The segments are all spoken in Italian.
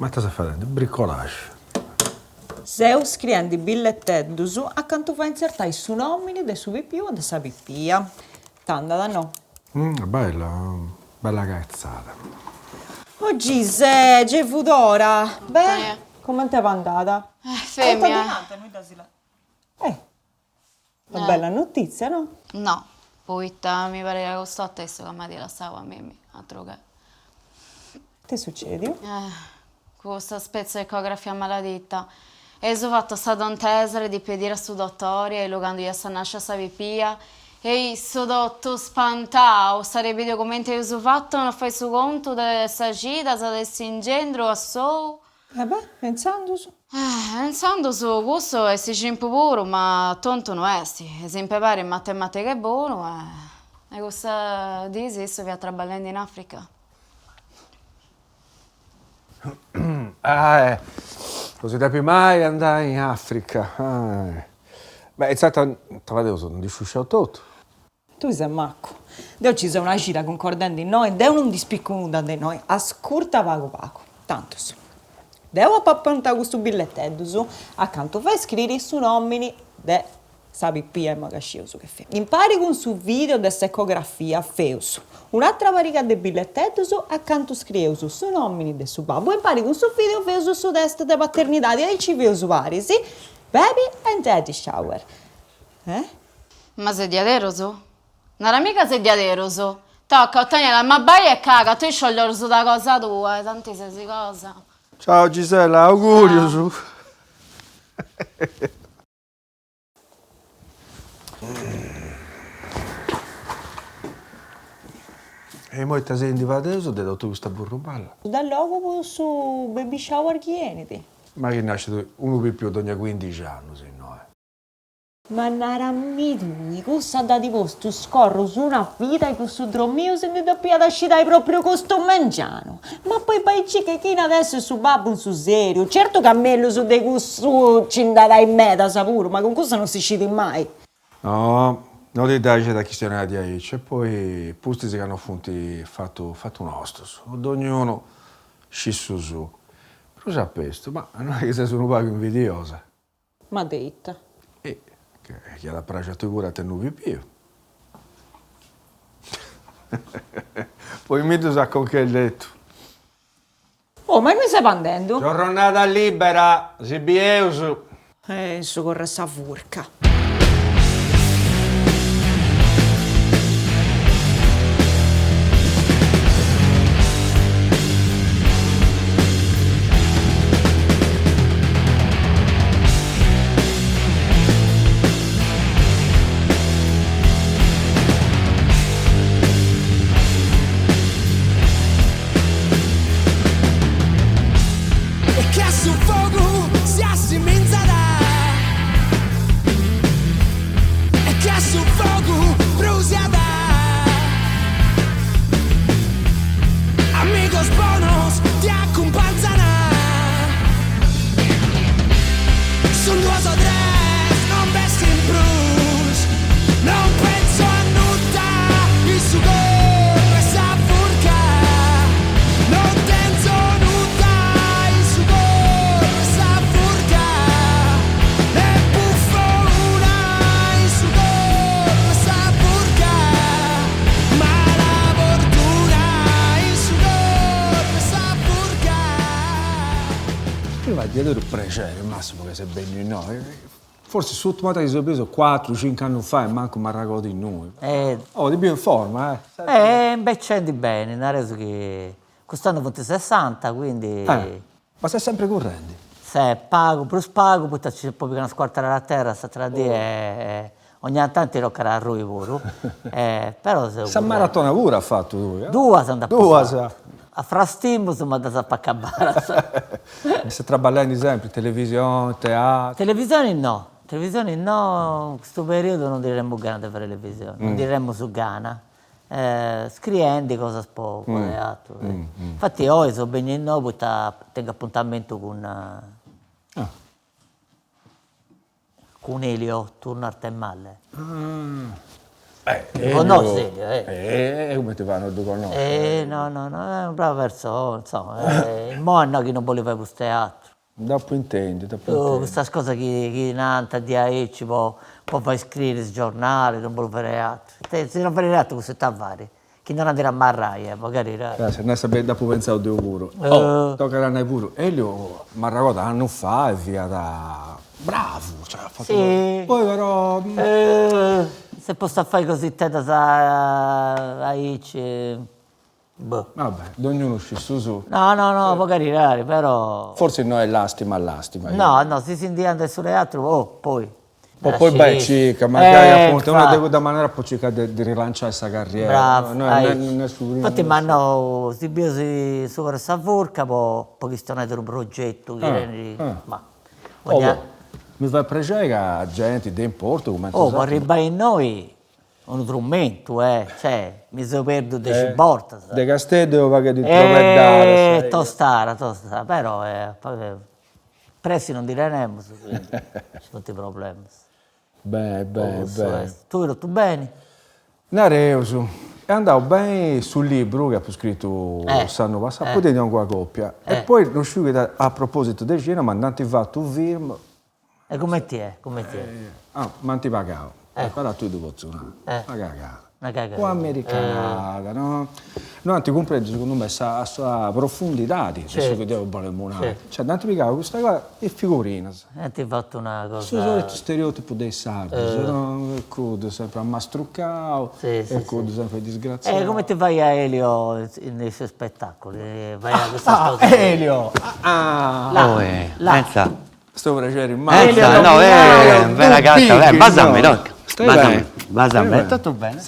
Ma te stai facendo? Bricolage. Seu scriendo biglietteddus accanto fa insertare su nomini de su pipiu e de sa pipia. Tanda da no. Bella cazzata. Oggi se c'è Fudora. Beh, come te va andata? Femmina. Una bella notizia, no? No, poitta mi pare che costò a te che mi la stava a me, altro che. Che succede? Con questa spezza di ecografia maledetta. E so fatto sta tontesere di pedire a sto dottore e lo quando io sta nasce a sa pipia. E sto dotto spantao, sarebbe documenti che ho fatto, non fai su conto di sta cita, se adesso ingendro a so. Beh, pensando su. Pensando su questo è si cimpo puro, ma tonto non è, se impepare in matematica è buono, e questa dice adesso vi ha traballando in Africa. Così da mai andare in Africa. Beh, è stata, te la sono disciusciato tutto. Tu sei macco. Deo ci sono una gira concordando in noi, Deo non dispicconuta di noi. Ascolta pago. Tanto su. Deo appappanta questo bigliettetto su, accanto fai scrivere su nomini de sa pipia e magascioso che fa. Impari con su video dessa ecografia feus. Un'altra parica de bigliettetto su, accanto scrive su nomini de su babbo. Impari con su video feus su test de paternità e ci vedo su vari, sì? Baby and daddy shower. Ma sei diaderoso? Non è mica sei diaderoso. Tocca, ottenere la mabbaia e caga, tu sciogliere su da cosa tua, tanti sei si cosa. Ciao Gisella, auguri su. E mo ti senti adesso ti do tu questa burruballa. Da logo su baby shower chieniti. Ma che nasce uno per più ogni 15 anni, se no. Ma narammi tu, cosa da di posto scorro su una vita e questo drommio se ne doppia da scidare proprio con sto mangiano. Ma poi paicci che chi adesso è su babbo su serio. Certo che a me lo su dei gusto ci andata in meta sapuro, ma con questo non si scide mai. No, non ti dai da questione di aici. E poi posti che hanno fatto un osto. Ognuno scisso su. Però sapesto, ma non è che sei un poco invidiosa. Ma detta. Che la pracia tu pure a te non vi più. Poi mi tu sa con che hai detto. Oh, ma mi stai pandendo? Giornata libera, si bieuso. Su corre sta furca. Io va dietro il piacere, il massimo che sei ben di noi. Forse sotto mata che si è preso 4-5 anni fa e manco mi ha raccolto in noi. Oh, di più in forma, Beh, c'è bene, nel senso che quest'anno fate 60, quindi... Ma sei sempre corrente? Se pago, più pago, poi c'è proprio una squartare la terra, sta tra di ogni tanto toccherà a lui pure. Però se... Sa maratona pure ha fatto lui, Due sono da Due, a Frastimbo sono andato a Paccabara. Mi stai traballando sempre, televisione, teatro? Televisione no, in questo periodo non diremmo Ghana di fare televisione, non diremmo su Ghana. Scriendo cosa poco, teatro. Infatti oggi sono ben in nuovo, tengo appuntamento con Elio, turno Arte e Malle. O no, sì, come ti fanno due con noi? no, è un bravo persona, insomma. Mo' no, che non voleva questo teatro. Dopo intendi, dopo intendi. Questa cosa che Nanta di AEC può fare scrivere sui giornali, non vuole fare altro. Se non fare altro, cosa sta a fare? Chi non andrà a marraia, magari. Se non sapete, dopo pensavo di pure. Toccherà a pure. Elio mi ha raccontato anni fa e via da... Bravo, cioè ha fatto... Sì. Poi però... Se posso fare così tanto a AEC... Boh. Vabbè, ognuno scesso su. No, magari rari, però... Forse no è lastima. No, se si indiana sulle altre, poi... Poi beh, cica, magari appunto uno deve da maniera poi cercare di rilanciare questa carriera. Bravo, Infatti mi hanno stabilito su questa forca, poi questo è un progetto che ma mi fa piacere che la gente di importo come per arrivare in noi un strumento, cioè, mi sono perduto 10 volte. De Castello va che di trovare tostare, però presto non diremo, sono tutti problemi. Beh. Tu hai detto bene? Nareuso. È andato bene sul libro che ha scritto l'anno passato, poi teniamo qua coppia. E poi non so a proposito del cinema, ma ti fatto un film. E come ti è? Ma ti pagavo. Guarda tu devo suonare. Una cagata. O americanata, no? Non ti comprendi, secondo me, a sua profondità, adesso che devo buone monare. Cioè, non ti pagavo questa cosa e figurina. E ti ho fatto una cosa... Sono stereotipo dei sardi, il codo sempre ammastruccato, il codo sempre disgraziato. E come ti vai a Elio nei suoi spettacoli? Vai a questa cosa? Elio! Pensa. Sto piacere, No, bella gatta, basami, no? Basami, tutto bene?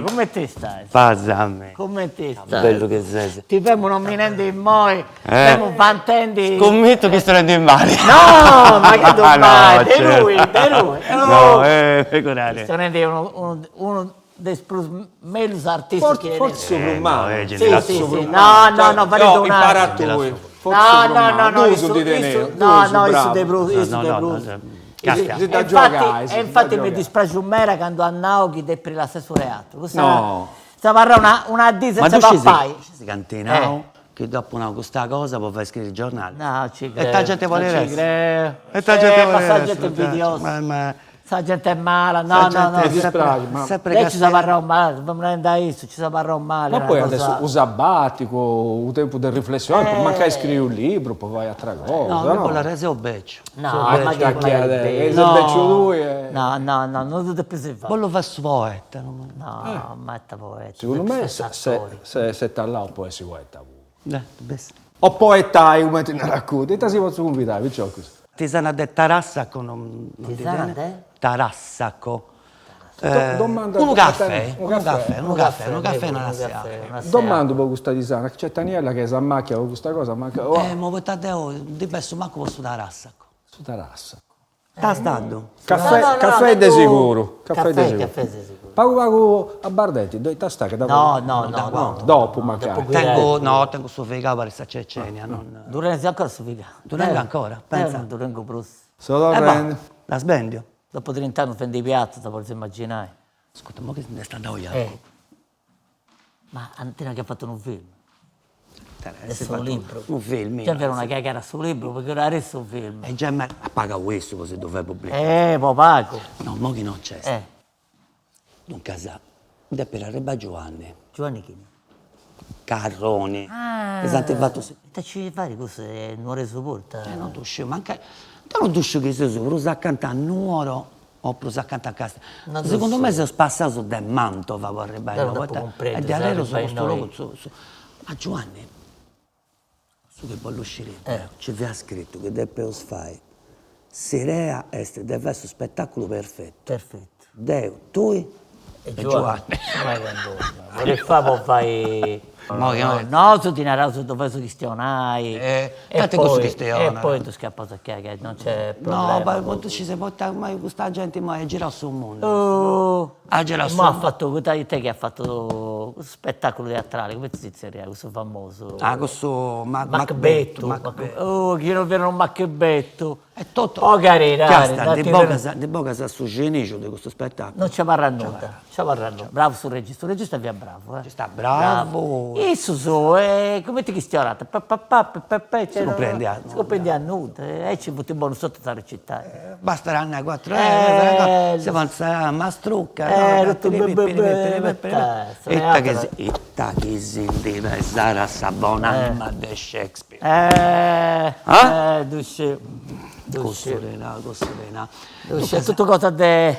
Come ti stai? Basami. Come ti stai? Bello che sei. Ti fermo non minendo in moi, fermo fantendi... Scommetto che sto rendendo in male. No, ma che tu fai? De lui. No, figurare. Sto rendendo uno dei meglio artisti che... Forse umano. Sì. No, vale un impara tu. No, uso di tenere. No, isso de Bruce. Infatti mi dispiace un mera quando a Naughi de per la stessa teatro. No. Sta parla una disa se va fai. Si cantinao che dopo questa cosa può fare scrivere il giornale. No, ci credo. E ta gente vuole restare. E ta gente vuole restare. Gente invidiosa. Sta gente è mala, no. Sempre lei ci sa parrà male, non è da isso, ci sa parrà male. Ma poi adesso un sabbatico, un tempo di riflessione, poi magari scrivi un libro, poi vai a altra cosa. No, con la resa è un beccio. No, ma che beccio lui. No, non dovete più si fa. Poi lo fa su poeta. No, matta poeta. Secondo me se sta là può essere poeta. O poeta, come ti ne racconti, ti si posso convidare, perciò così. Tisana de Tarassaco non ti viene? Tarassaco. Un caffè non si Domando per questa tisana, c'è Taniella che si ammacchia con questa cosa, ma di pesso manco posso Tarassaco. Su Tarassaco. Sta stando? Caffè di sicuro. Caffè di sicuro. Pago a Bardetti, dove sta che No. Dopo magari. Tengo su figa per questa Cecenia. Durengo ancora su figa. Durengo ancora? Pensa. Durengo Bruce. Solo rende. La sbendio. Dopo 30 anni fendi piazza, te posso immaginare. Ascolta, ma che ne sta andando Ma Antina che ha fatto un film. Adesso un libro. Un film. Già era una cagata sul libro, perché ora adesso un film. E già paga questo così dove pubblicare. Poi pago. No, mo che non c'è. Non casa. Da per arrivare Giovanni. Giovanni chi? Carroni. Esatto, fatto. Ti ci fare cose non reso porta. Non tu scendi, manca. Tu non tu scendi che sei su, prosa a cantare nuoro o prosa a cantare a casa. Secondo me se spassato del manto va a arrivare. E di allora su questo luogo. Ma Giovanni, su che vuole uscire, ci vi ha scritto che deve fare. Serea est deve essere un spettacolo perfetto. Deo, tu e Giovanni. Vorrei fare poi fai... No, tu ti narravo su dove sono cristianai. E poi tu scappato a che non c'è problema. No, ma tu ci sei portato mai questa gente, ma è girato sul mondo. Ma ha fatto te che ha fatto questo spettacolo teatrale, come si dice, questo famoso? Ah, questo Macbetto. Macbetto. Oh, chi non vede un Macbetto? È tutto. Oh, carina, Che carina, sta, datti di boca sa su genicio di questo spettacolo. non ci parla nulla, ci parla nulla. Bravo sul regista via bravo. Ci sta bravo. Isso come ti chiamate? Si comprende a nulla. Si comprende a nulla, e ci butti buono sotto la città. Basteranno a 4 Eh, si fa mastrucca. Etta che si deve stare a Sabonanima di Shakespeare. Duce. Costerena. È tutto cosa di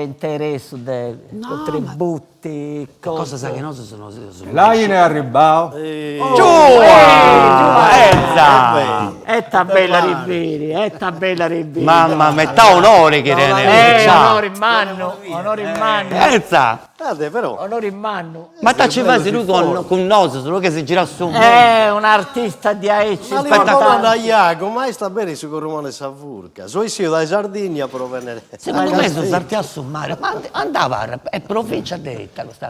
interesse, di contributi, Cosa sa che noi sono L'Aine è arrivato. È bella Ribini, Mamma, metà onore che ne onore in mano, Enza! Però. onore in mano. Ma ci fai lui con noi, solo che si gira su. È un artista di AEC. Ma lì ma da Iago, ma sta bene su Romane Savurca. So io da Sardigna provenere. Secondo me sono stati a sommare, ma andava, è provincia detta questa.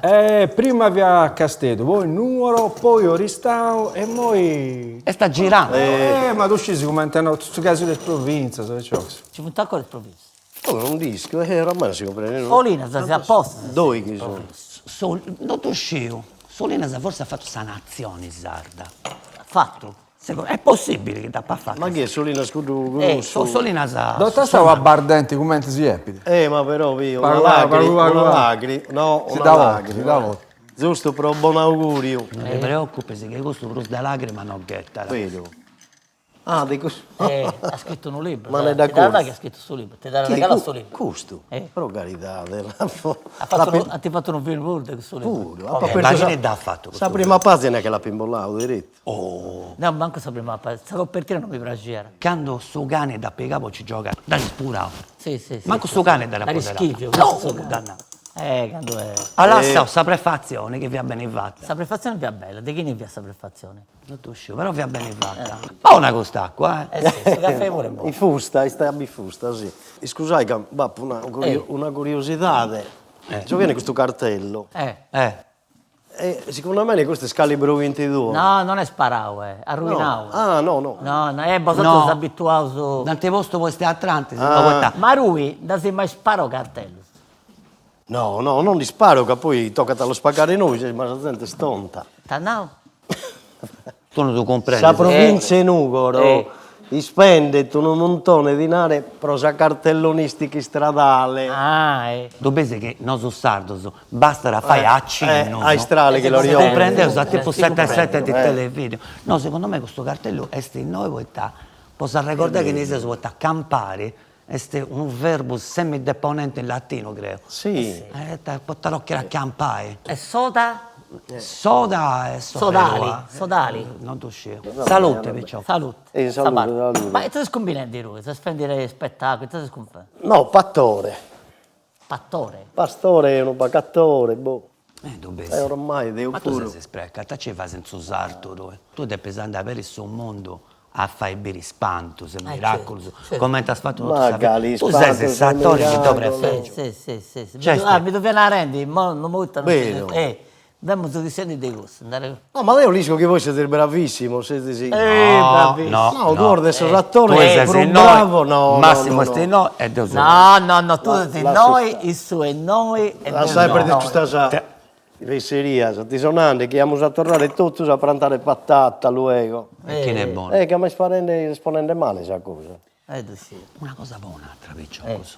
Prima via Castedo, poi Nuoro, poi Oristano e poi... E sta girando. ma tu scesi commentano tutti i casi delle province, sai ciò? Ci fu un tacco di provincia. Oh, un disco, ormai si comprende. Olina, si apposta. Dove che sono? Non ti uscivo. Solina forse ha fatto sanazioni, Sarda. Fatto. È possibile che t'ha fatto. Ma che è Solina Scudo? Solina sa. Dove stava a Bardenti, come si epide? Ma però, io, una Parla. lacrima, no, Si una dà lacrima. volta. Giusto per un buon augurio. Non ti preoccupi, che questo brus da lacrima non ghetta. Vedo. Ah, dico... Ha scritto un libro. Ma ne dà Ti dà conto? che ha scritto sul libro. Ti dà la regala sul libro. Custo. Però carità, Ha ti fatto un film pure di questo libro. pure. Ma che ne dà fatto Sa questo? prima pagina che l'ha pimbollato, diretto. No, manco sa prima parte. Sa copertina non mi piaceva. Quando sto cane da piegavo ci gioca, da spura. Sì. Manco sto cane da La rapporto. rischivio. No, questo cane. dannato. Quando è... Allora sta prefazione che vi ha bene fatta. Sta prefazione è bella. Di chi ne via sta prefazione? Non ti uscivo, però vi ha bene fatta. Buona quest'acqua, Sì, questo caffè pure è buono. In fusta, stai a bifusta, sì. E scusai, Bappo, una curiosità. Ci viene questo cartello. Secondo me questo è Scalibro 22. No, non è sparato, arruinato. Ah, no. No, Bosotto si è abituato. Tante posto voi stai attranti, Ma lui non si è mai sparato cartello. No, non li sparo, che poi tocca lo spaccare noi, ma la gente è stonta. No? tu non lo comprendi. La provincia in Ugoro spende un montone di denaro per la cartellonistica stradale. Tu pensi che non sono sardo, basta la fai a cino. Ai strale che lo Si ricordo. comprende, usa tipo 7 di televideo. No, secondo me questo cartello è in noi, posso ricordare che in Israele si può campare. È un verbo semideponente in latino, credo. Sì. Portare l'occhio a campare. È soda? Soda e Sodali. Non ti uscivo. Salute, perciò. Salute. Salute. Ma tu sei scombinante di lui, se spendere spettacoli, tu sei scombinante. No, pattore. Pattore. Pastore è un bacattore, boh. Dove Ormai devo Ma tu pure. sei spreca, te ci fai senza usarto, dove? Tu devi pesare per il suo mondo a fare bere spanto, se miracolo. Come ti has fatto Magari, tu sei spanto, sessatore che miracolo. dovrei fare. Sì. Cioè, Mi doveva la rendi, non molto. Vero. Abbiamo tutti i segni di gusto. No, ma io dico che voi siete bravissimo, siete sì. Bravissimo. No, guarda, sono Tu attore, sei bravo, no. Massimo no. sti no e Dio No, tu sei noi, il suo è noi. E La sai per questa fesseria, ti sonante che abbiamo a tornare tutti a prendere patata, luego. E chi ne è buono? Che mi esponende male questa cosa. Una cosa buona, tra cosa.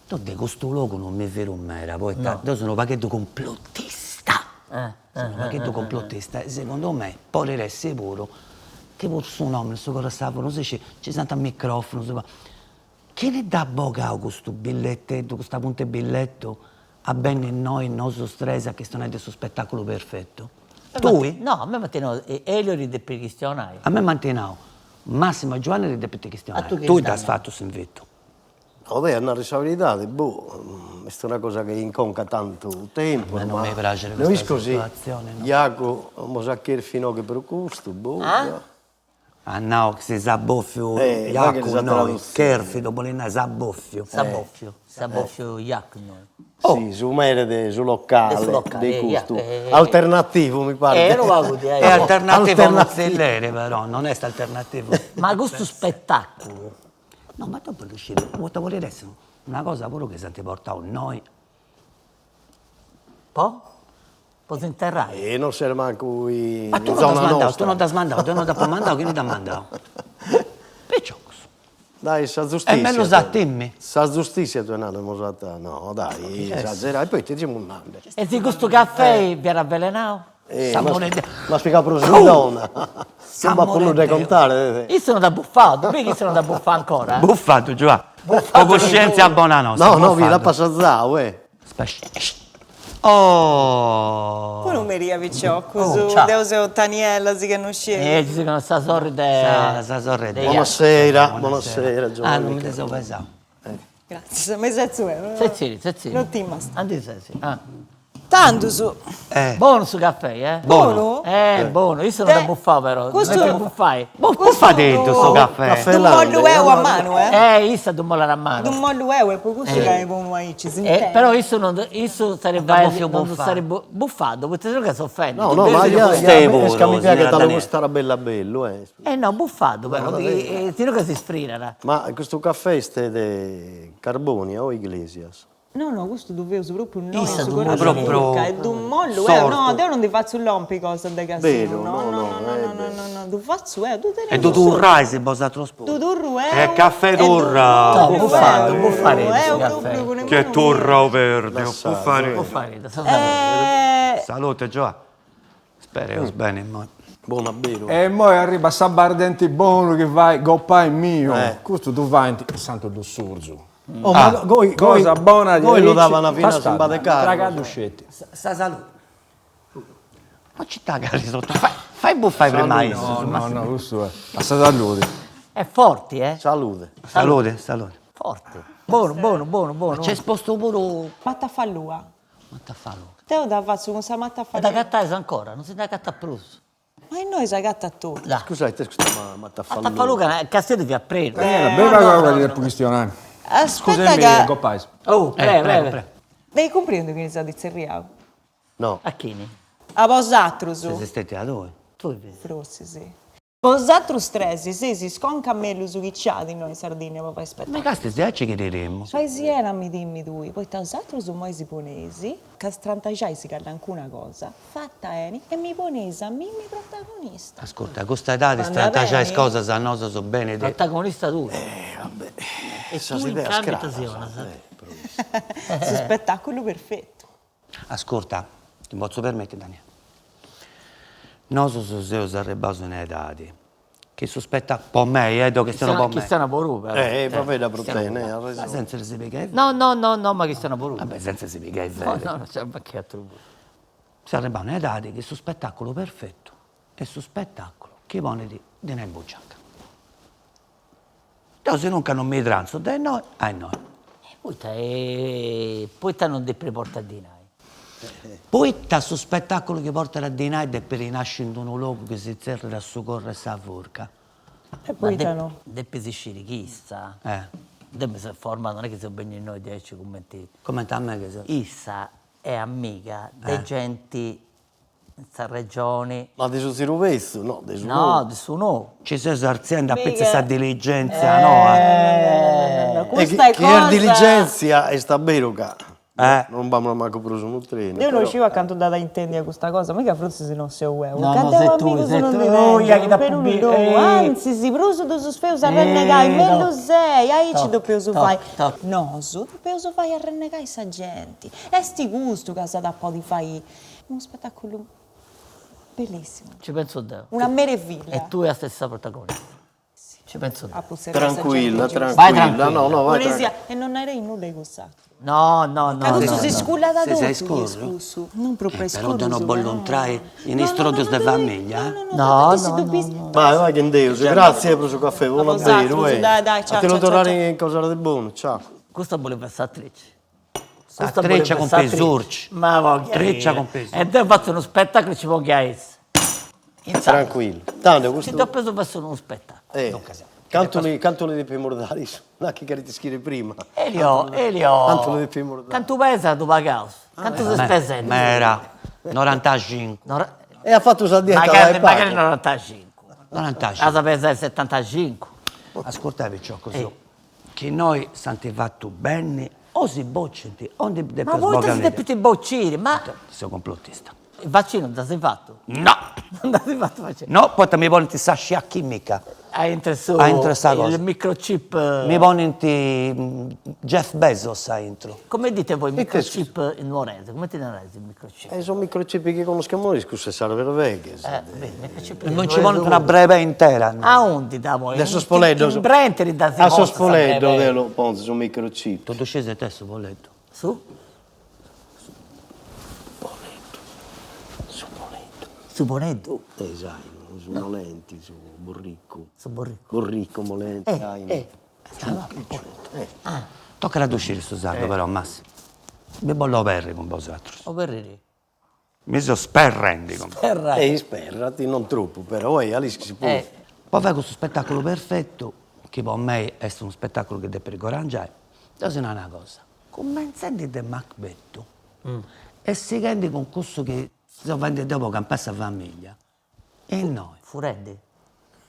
Tu di questo luogo non mi vero mera, poi io sono un pacchetto complottista. Sono un pacchetto complottista e secondo me poi resta sicuro che il suo nome, il suo corazzavo, non si dice, ci sente al microfono, che ne dà boga questo biglietto, questo punto biglietto a bene noi, il nostro stresa che stanno questo spettacolo perfetto? Tu? No, a me mantengo Elio ride per cristianai. A me mantenavo Massimo e Giovanni ride per cristianai. tu che Tu stai, ti hai fatto invito. No, è una responsabilità, boh, questa è una cosa che inconca tanto tempo. Ma non mi piace noi questa così, situazione, no. Iaco, mo sa che fino che per questo, boh. no, che si s'abboffio ma che Iacu, ne sa noi, traduzione? Kerfi, dopo l'inna s'abboffio. S'abboffio Iac noi. Sì, su merede, su locale, Su locale, dei gusti. yeah, Alternativo, mi pare. Non va così, È alternativo a mozzellere, però, non è sta alternativo. Ma questo spettacolo, No, ma dopo riuscire, vuoi volere adesso? Una cosa pure che se ti portavo noi. poi? Posso interrare? E non c'era manco in Ma tu non ti zona mandato, tu nostra. non ti mandato, tu non ti mandato, chi non ti mandato? Perciò questo. Dai, sa giustizia. E me lo sa timmi. Sa giustizia tu non abbiamo usata. No, dai, esagerato. E poi ti diciamo un nome. E se questo caffè viene avvelenato? Ma spiega per Sudona. Non va più da contare. Io sono da buffato, perché sono da buffare ancora? Buffato, Giovanni. Con coscienza buona nostra. No, vi la passa zao, Oh! Poi non mi riavviccio così, ciao. devo essere Taniella, si che non sceglie. Ci dicono sta sorride. Sa sorride. Buonasera, buonasera, Ah, Giovanni. non mi ti so pensato. Grazie, mi sei su. Sezzini. Non ti basta. Andi sì. Tanto su. Buono su caffè, Buono? Buono. Io sono da buffare però. questo- Non è che buffai. Buffa dentro sto caffè. Un mollo euro a mano, Io sto a mollare a mano. Un mollo euro e poi questo che avevo noi ci si intende. Però io sarebbe buffio non buffato. sarebbe buffato, perché se no che si offende. No, ma io mi piace che te lo stare bello bello. No, buffato però, ti dico che si sfrina. Ma questo caffè è di Carbonia o Iglesias? No, questo dovevo proprio un Issa, su d'un quella mollo bocca, è d'un mollo euro. No, sorto. io non ti faccio l'ompi cosa da casino. Vero, No, tu faccio tu te ne E tu turrai se bosa troppo. Tu turro È caffè turra. No, buffare questo caffè. Che turra o verde, buffare. Buffare, Salute, Giovanni. Speriamo bene, ma. Buona vero. E poi arriva Sabardenti buono che vai, goppai mio. Questo tu vai in santo do surzu. Oh, ma Cosa buona di voi lo ricci, davano fino a bastardo. Samba de Carlo. Tragaduscetti. Sta salute. Ma ci cagare sotto. Fai buffare prima io. No, questo è. Passa salute. È forti, Salute. Salute. Forte. Buono. C'è esposto pure. Matta fallua. Ma ti fa lo. Te lo da faccio con sa matta È da fallua. cattare ancora, non si da cattare più. Ma noi sa gatta a tutti. Là. Scusate, questa ma ti fa Taffaluca, il castello vi ha preso. Beva cosa di questionare. Aspetta Scusami, che... goppais. Oh, prego. Devi comprendere che ne sa di zerriao. No. A chi? A vosatro su. Se stete a dove? Tu vedi. Forse sì. Vosatro stresi, sì, si sconca a me lo sughicciati noi sardine, papà aspetta. Ma cazzo, se ci chiederemo. Fai siena, mi dimmi tu, poi t'altro su moi siponesi, che strantagiai si calla ancora cosa, fatta eni, e mi ponesa a me mi protagonista. Ascolta, con sta età di Quando strantagiare veni? cose, se no so bene. Protagonista tu. Vabbè. E Essa tu si in deve cambio scrava, occasione, sai? Su spettacolo perfetto. Ascolta, ti posso permettere, Daniele? Noi siamo arrivati in età che sospetta po' me, do che sono po' Chi me. stanno por rupa. Vabbè, da proteine, ha Ma ragione. senza si spiega il No, ma chi stanno por rupa. Vabbè, senza si spiega il No, vero. non c'è ma che altro. Si arriva in età che su spettacolo perfetto e su spettacolo che pone di ne bucciacca. Se non che non mi transo, dai noi, ai noi. Poi non ti preporta a dinai. Poi sta su spettacolo che porta a dinai ed è per rinascere in un luogo che si zerra a su corre e sa forca. E poi no. Deppe si scirichista. Eh, Deppe si forma, non è che se begni noi 10 commenti. commenta a me che so. Issa è amica dei genti in sta regione. Ma di su Rovessu? No, di su No, di su no. Ci sei esercendo a Mica. pezzi sta diligenza, no? No, E questa è che cosa... è diligenzia e sta bene che Non abbiamo manco preso un treno. Io non però. riuscivo a canto da intendere questa cosa, mica forse se non sei uovo. No, Che no, devo sei tu, amico se sei non tu. ti Oh, io che da per un pubblico, uomo. Anzi, si bruso tu su sfeo a rennegai, me lo sei, ai ci dobbiamo su fai. No, su dobbiamo su fai a rennegai sa gente. E sti gusto che sa da po' di fai uno spettacolo bellissimo. Ci penso te. Una meraviglia. E tu è la stessa protagonista. Ci penso te. A possedere Tranquilla, sta gente Vai tranquilla. tranquilla. No, vai giusta. tranquilla. E non eri nulla di questo. No. Che questo si sculla da Se sei tutto, scuro? scuso. Non proprio Però devono bollontare in istrutos de famiglia, eh? No. Vai, che Deus. Grazie per il caffè, buon Esatto, vero. dai, ciao, A te lo ciao, tornare in cosa di buono. Ciao. Questa voleva essere attrice. Sa treccia con pesurci. Ma voglio Treccia con pesurci. E te ho fatto uno spettacolo e ci voglio essere. Tranquillo. Tanto Ci questo... ti ho preso per uno spettacolo. Cantano di primordali, non che ti scrivi prima. Elio. Cantano di primordali. Quanto pesa tu pagavi? Quanto si spese? Ma era 95. E ha fatto la dieta Magari 95. 95. La pesa il 75. Ascoltavi ciò così. Che noi siamo fatti bene, o si bocciati, o di Ma voi siete più boccini, ma sono complottista. il vaccino non ti sei fatto? No! Non ti sei fatto vaccino? No, poi mi vogliono scià chimica. Hai interessato cosa. il microchip. Mi vogliono Jeff Bezos entro. Come dite voi microchip in nuorese? Come ti narrete il microchip? Sono microchip che conosciamo noi, scusa, sarebbero vecchie. Bene, microchip Non ci vogliono una breve intera. No. a onde da voi? Adesso Spoleto. In Brent ri da A Sospoleto, dello Ponte, sono microchip. Tutto sceso te su voletto. Su? Su Bonetto. Sai, su Molenti, su Borricco. Su Borricco. Borricco, Molenti, Tocca ad uscire sto sardo però, Massimo. Mi voglio perre con vosaltro. O Berreri. Mi sono sperrendi con voi. Sperrati, non troppo, però Alice si può. Poi fai questo spettacolo perfetto, che per me è uno spettacolo che deve ricoraggare. Devo dire una cosa, commensando di Macbeth, e seguendo con questo che si vende dopo che passa famiglia, e noi. Fureddi.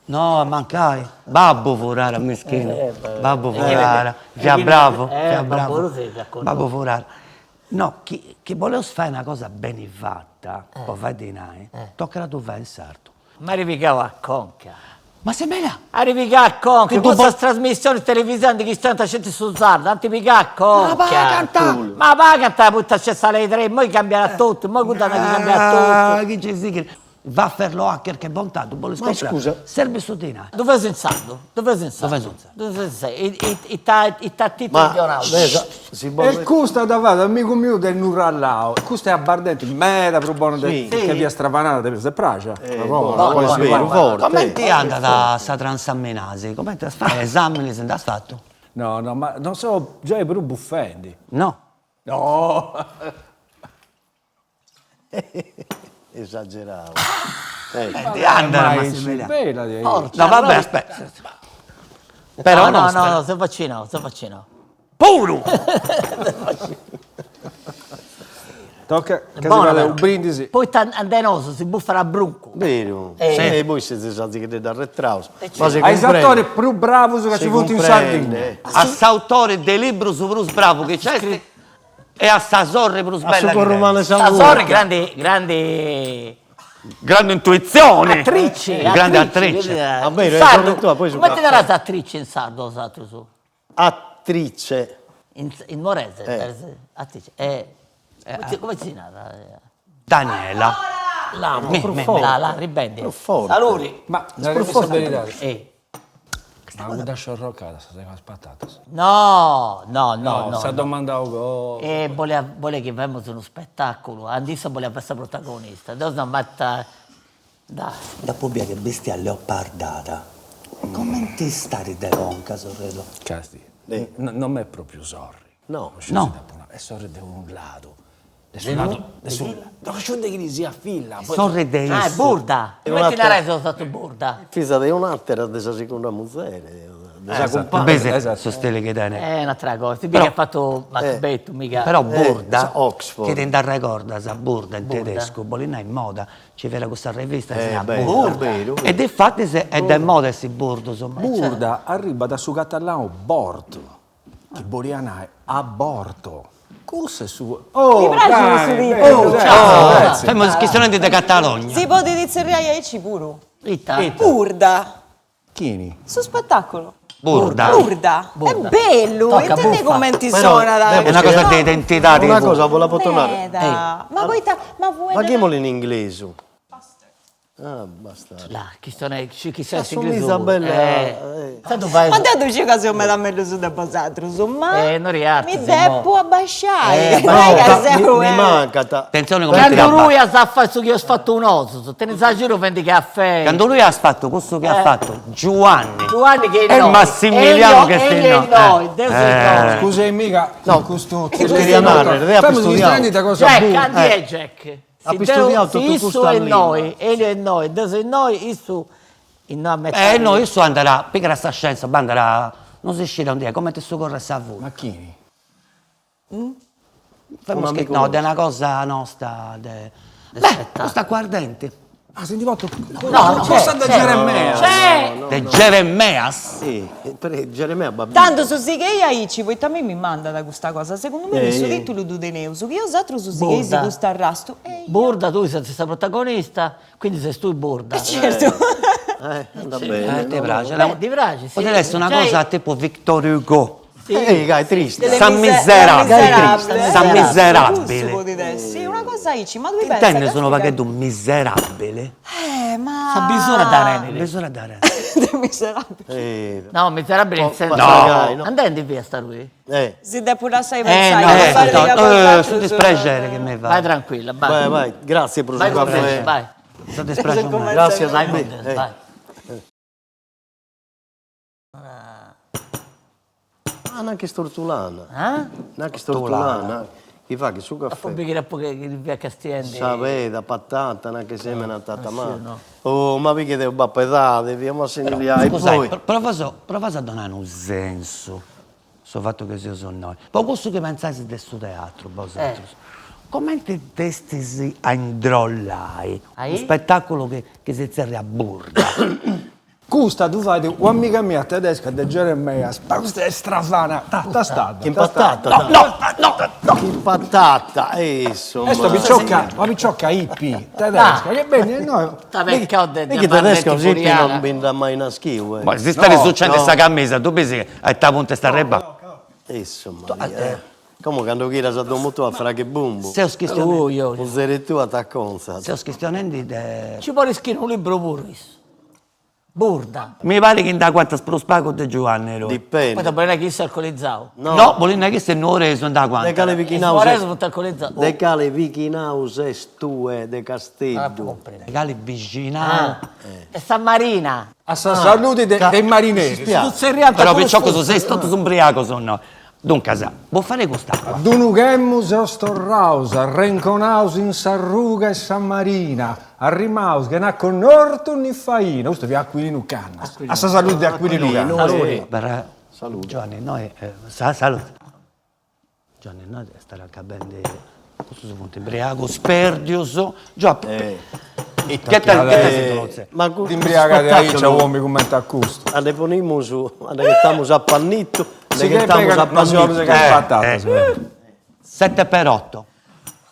No, mancai. Babbo Furara, meschino. Babbo Furara. Già bravo. Già bravo. Babbo Furara. No, chi voleva fare una cosa ben fatta, poi fai di noi, tocca la tua in sardo. Ma arrivicavo a Conca. Ma se me la... Arrivicavo a Conca. Che tu Questa trasmissione televisiva che sta facendo su Sardo, antipicavo a Conca. Ma va a cantare! Ma va a cantare, putta c'è sale tre, poi cambierà tutto, poi guardate che cambierà tutto. Chi c'è sì? Va a fare lo hacker che bontà, tu vuoi Ma scusa. serve su di noi. Dove sei in Sardo? Dove sei in Sardo? Dove sei? I tattiti Ma di Orao. si può... E questo davanti, amico mio del Nurallao, questo è a Bardente, mera più buono che via stravanata, se pracia. Poi svero, forte. Come ti anda da sta transammenasi? Come ti fai esami se non hai fatto? No, ma non so, già è pure buffendi. No. No! Esageravo. Ti anda la Bella di No, vabbè, aspetta. Però No, sei vaccinato, sei vaccinato. Puro! Tocca che si Buono, vada però. un brindisi. Poi andenoso, si buffa a brunco. Vero? E voi siete stati che da retraus. Ma si Hai comprende. attore più bravo che ci vuole in Sardegna. A s'autore del libro su Bruce Bravo che c'è e a sta sorre Bruce A Bella. Succo Romano Sasori, grandi Grande intuizione. attrici. Grande attrice. Va bene, In sardo, tu, poi su come ti darà attrice in sardo, satto su? Attrice. In morese, attrice. Come si narra? Daniela. La ribendi. forte. Saluti. Ma la responsabilità. Ma guarda sciorrocata, stai con patate. no. Sta domandando Vuole che vediamo uno spettacolo. Andissa voleva essere protagonista. Adesso non batta. Dai. Dopo via che bestia leopardata. Come ti stare da ronca, sorello? Casti, non è proprio sorri. No. È sorri da un lato. Da che gli si affilla. Sorride È burda. Come ti narrai sono stato burda? Fisa di un'altra della seconda musea. Esatto. Sono stelle che dane. È un'altra cosa. Ti mica ha fatto Macbeth, mica. Però burda, Oxford. che ti da ricorda, sa burda in tedesco, bolina in moda, ci vera questa rivista che si chiama beh, Burda. vero. Ed infatti è da moda questi burdo, insomma. Burda arriva da su catalano borto. Che boliana è aborto. Cosa è su... Oh, Ciao, siamo questione di Catalogna. Si può iniziare a ci pure. Rita. Burda. Chini. Su spettacolo. Burda. Burda. È bello. Tocca Intendi buffa. come ti suona da... È una cosa di identità di Una cosa, vuole tornare. Ma poi ma vuoi... Ma chiamalo in inglese. Ah, basta. Là, chi sono Assomiglia Isabella. Tanto fai... Ma te dici che se me la metto su da posatro, su, ma... non riarti, Mi Simo. devo abbassare. Ma Non è che no, sei... mi manca. Attenzione come ti Quando lui rabbatti. ha fatto che io ho fatto un osso, te ne sa giro vendi caffè. Quando lui ha fatto questo che ha fatto, Giovanni. Giovanni che E Massimiliano che sei sei noi, Dio sei noi. Scusa, mica. No, questo... Che devi amare, devi Fammi studiare. una cosa Jack, buona. Andy e Jack. Ha studiato se tutto isso questo è lingua. noi, ele è noi, Deus è noi, isso in noi a metà. No, io so andare, perché sta scienza, andare, non si scende un dia, come te corre a voi. Macchini. amico No, nostro. è una cosa nostra. Beh, questa qua ardente. Ah, senti volta. No, Costa da Geremia. De Geremias. Sì, per Geremia Babbi. Tanto su sì che io ci poi también mi manda da questa cosa. Secondo me il suo Eh. titolo di Deneuso, che io altro su sì che si Borda. questo arrasto. Burda, tu sei stata protagonista, quindi sei tu Burda. Certo. Va bene. Ti piace? Di Bragi, sì. Potrebbe essere una Cioè, cosa tipo Victor Hugo. È triste. San Miserabile. San Miserabile. Miserabile. Sì, una cosa ici, ma dove Intende pensa? sono pagato un miserabile. Ma... Sa bisura da renere. Bisogna dare. Miserabile. No, miserabile nel senso... magari, no. Andando via sta lui. Si deve pure assai no, pensare. Sono dispregere che mi Vai va. tranquilla, Vai, vai. vai. Grazie per Vai il con caffè. te, vai. Sono dispregere. Grazie Vai a con te. te, vai. Ah, neanche stortulana. Eh? Neanche stortulana. Chi fa che su Poi caffè? bighere poi che via Castiendi. Sapete, patata, neanche semena tata sì, male. no. Oh, ma perché devo bappedare? Viamo a segnare. E Scusate, poi... prova a dare un senso sul fatto che io sono noi. Poi questo che pensate di questo teatro, vosaltros? Come ti testi a indrollare Ai? un spettacolo che si zerre a burda? Custa, tu fai un'amica mia tedesca di Geremia. Ma questa è strafana. Ta stata. Impattata. No. Impattata. Insomma. Questa picciocca, una picciocca hippie tedesca. Che bene, noi... Sta vecchia de Perché tedesco così non furiana. binda mai una schio. Ma se stai succedendo questa camisa, tu pensi che a te punta sta reba? Insomma. Come quando chiedi a domo tu a fare che bumbo. Se ho schistionato, Io. Usare tu a t'acconza. se ho schistionato de... Ci può rischiare un libro pure questo. Burda. Mi pare che da quanto spro spago di Giovanni ero. Poi Dipende. dopo non è che si è alcolizzato. No, volendo che se non ore sono da De quanto. cale E vichinause. Suarez non è alcolizzato. De cale vichinause stue de Ah, Castello. comprende. Regali vicino. E San Marina. A saluti dei marinesi. Tu sei rialto Però come perciò fu- cosa sei stato ubriaco sono. Dunque, vuoi fare questa qua? Dunughemus ostorraus, renconaus in Sarruga e San Marina, arrimaus che n'a con orto ni faina. Questo vi Aquilino Canna. A sa salute di Aquilino Canna. Per Giovanni, noi salute. Giovanni, noi stare accadendo questo sono ubriaco, sperdioso. Già, che tal Ma D'imbriaga di Aicia, uomini commenta a questo. le poniamo su, le mettiamo a pannito, Si le che mettiamo pega a una sorte pannito. che è patata. 7 per 8.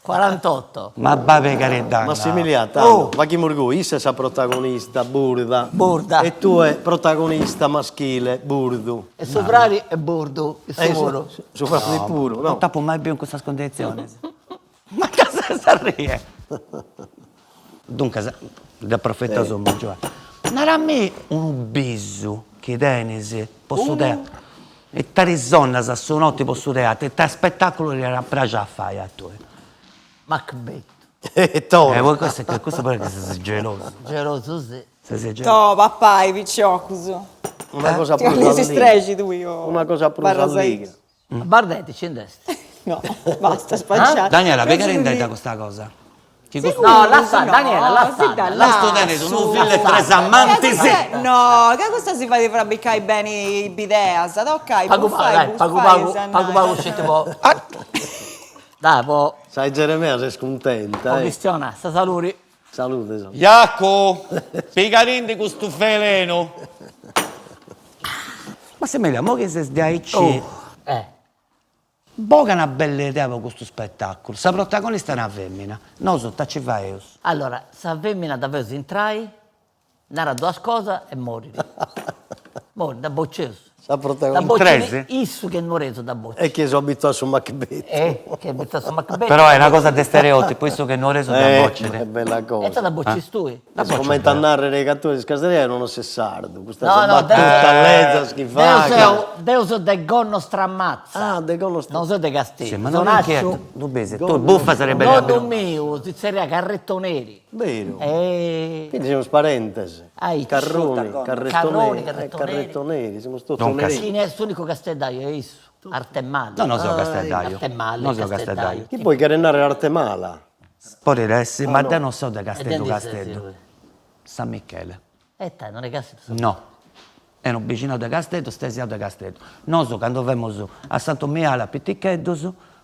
48. Ma va per carità. Massimiliano, ma chi morgo, issa sa protagonista, burda. Burda. E tu è protagonista maschile, burdo. E Sovrari e Bordo. Il Sovoro. Su di puro, Non no? tappo mai più in questa condizione. Ma cosa sta rie? Dunque, da profeta sono Giovanni. Non era a me un bisu che tenesi posso teatro. E tarizonna sa sonotti posso teatro. E ta spettacolo era bragia a fare a tu. Macbeth. E tono. Voi questo pare che sei geloso. Geloso sì. Sei geloso. To, papà, i picciocuso. Una cosa Ti ho pure si stregi tu io. Una cosa pure Barrasai. Bardetti, scendesti. No, basta, spacciare. Daniela, perché rendete questa cosa? Chi No, la sa, Daniela, la sa. La sto tenendo, non fille tre amanti, sì. No, che cosa si fa di frabbicare bene i bideas? Ok, Pago, dai, pago, uscite po'. Dai, po'. Sai Geremia, sei scontenta, eh? Cristiana, sta saluri. Salute. so. Iacco, pigarin di questo veleno. Ma se me la mo che se sdiaici, boga una bella idea per questo spettacolo. Sa protagonista è una femmina, non so, ci fai io. Allora, se femmina davvero si entrai, nara due cose e morire. Morire, da bocceso. Sa Da protagonista. Trese? bocceso, isso che è moreso da bocceso. E che sono abituato su Macbeth. Che è mettato Macbeth. Però è una cosa di stereotipo, questo che non reso da È boccere. bella E cosa. sta da bocceso tu. Commenta a narrare i cattori di Scasteria non sei sardo. Questa No, no, battuta lezza schifata. Deus so de gonno strammazza. Ah, de conosco. Non so de castigo. Sì, ma non è che tu besi, tu buffa sarebbe Non bello. mio, si seria carretto neri. Vero. E... Quindi siamo parentesi. Ai, Carroni, Carroni, carrettoneri. carrettoneri. Carrettoneri, siamo tutti Non neri. Sì, è l'unico castellaio, è isso. Arte e male. No, non so castellaio. Arte e male, Non so castellaio. castellaio. Chi puoi carenare l'arte mala? Sporiresti, ma te non so da E Castello dove Castello. San Michele. te, non è che No. È un vicino da Castello, stesi da Castello. Noi, quando veniamo a Santo Miale, a Pitticcheddo,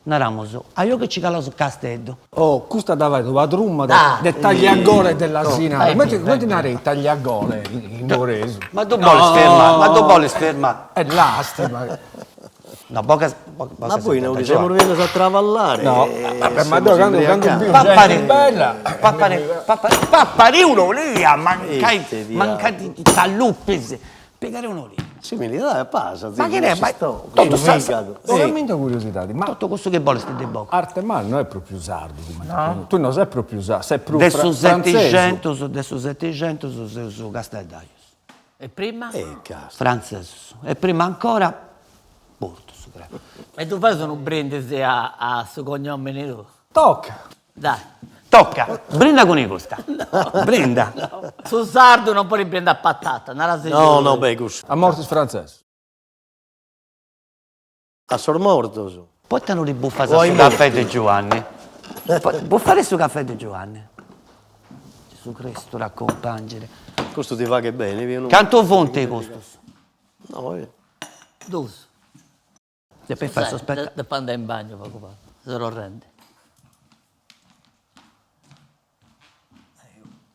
noi eravamo a io che ci calavo su Castello. Oh, questa davanti, la trumma Dai. del tagliagole dell'asinale. Dai, Metti una rete, tagliagole in borese. Ma tu vuoi sfermare? Ma tu vuoi sfermare? È l'astima. No, poca Ma poi noi siamo venuti a travallare. No, vabbè, ma dove quando più Pappari, gente bella. pappari uno lì, Ette, mancati talluppes. Piegare uno lì. Sì, mi dai, passa. Ma che ne? Ma Tutto tutto Veramente curiosità. Ma tutto questo che vuole ste di bocca. arte mal non è proprio sardo. Tu non sei proprio sardo, sei proprio Adesso francese. 700 su Casteldaios. E prima? Cazzo. Francese. E prima ancora Porto su credo. E tu fai un brindisi a suo cognome nero? Tocca. Dai. Tocca, brinda con i costa. Brinda. Su sardo non puoi prendere a patata, non la No, no, becus. A mortis francese. A sormorto. Poi te non ribuffa Vuoi su caffè di Giovanni. Buffare su caffè di Giovanni. Gesù Cristo raccompagnere. Questo ti va che bene. Io non... Canto fonte questo. No, Due. Se per fare sospetta. Da quando è in bagno, poco fa. Se lo rende.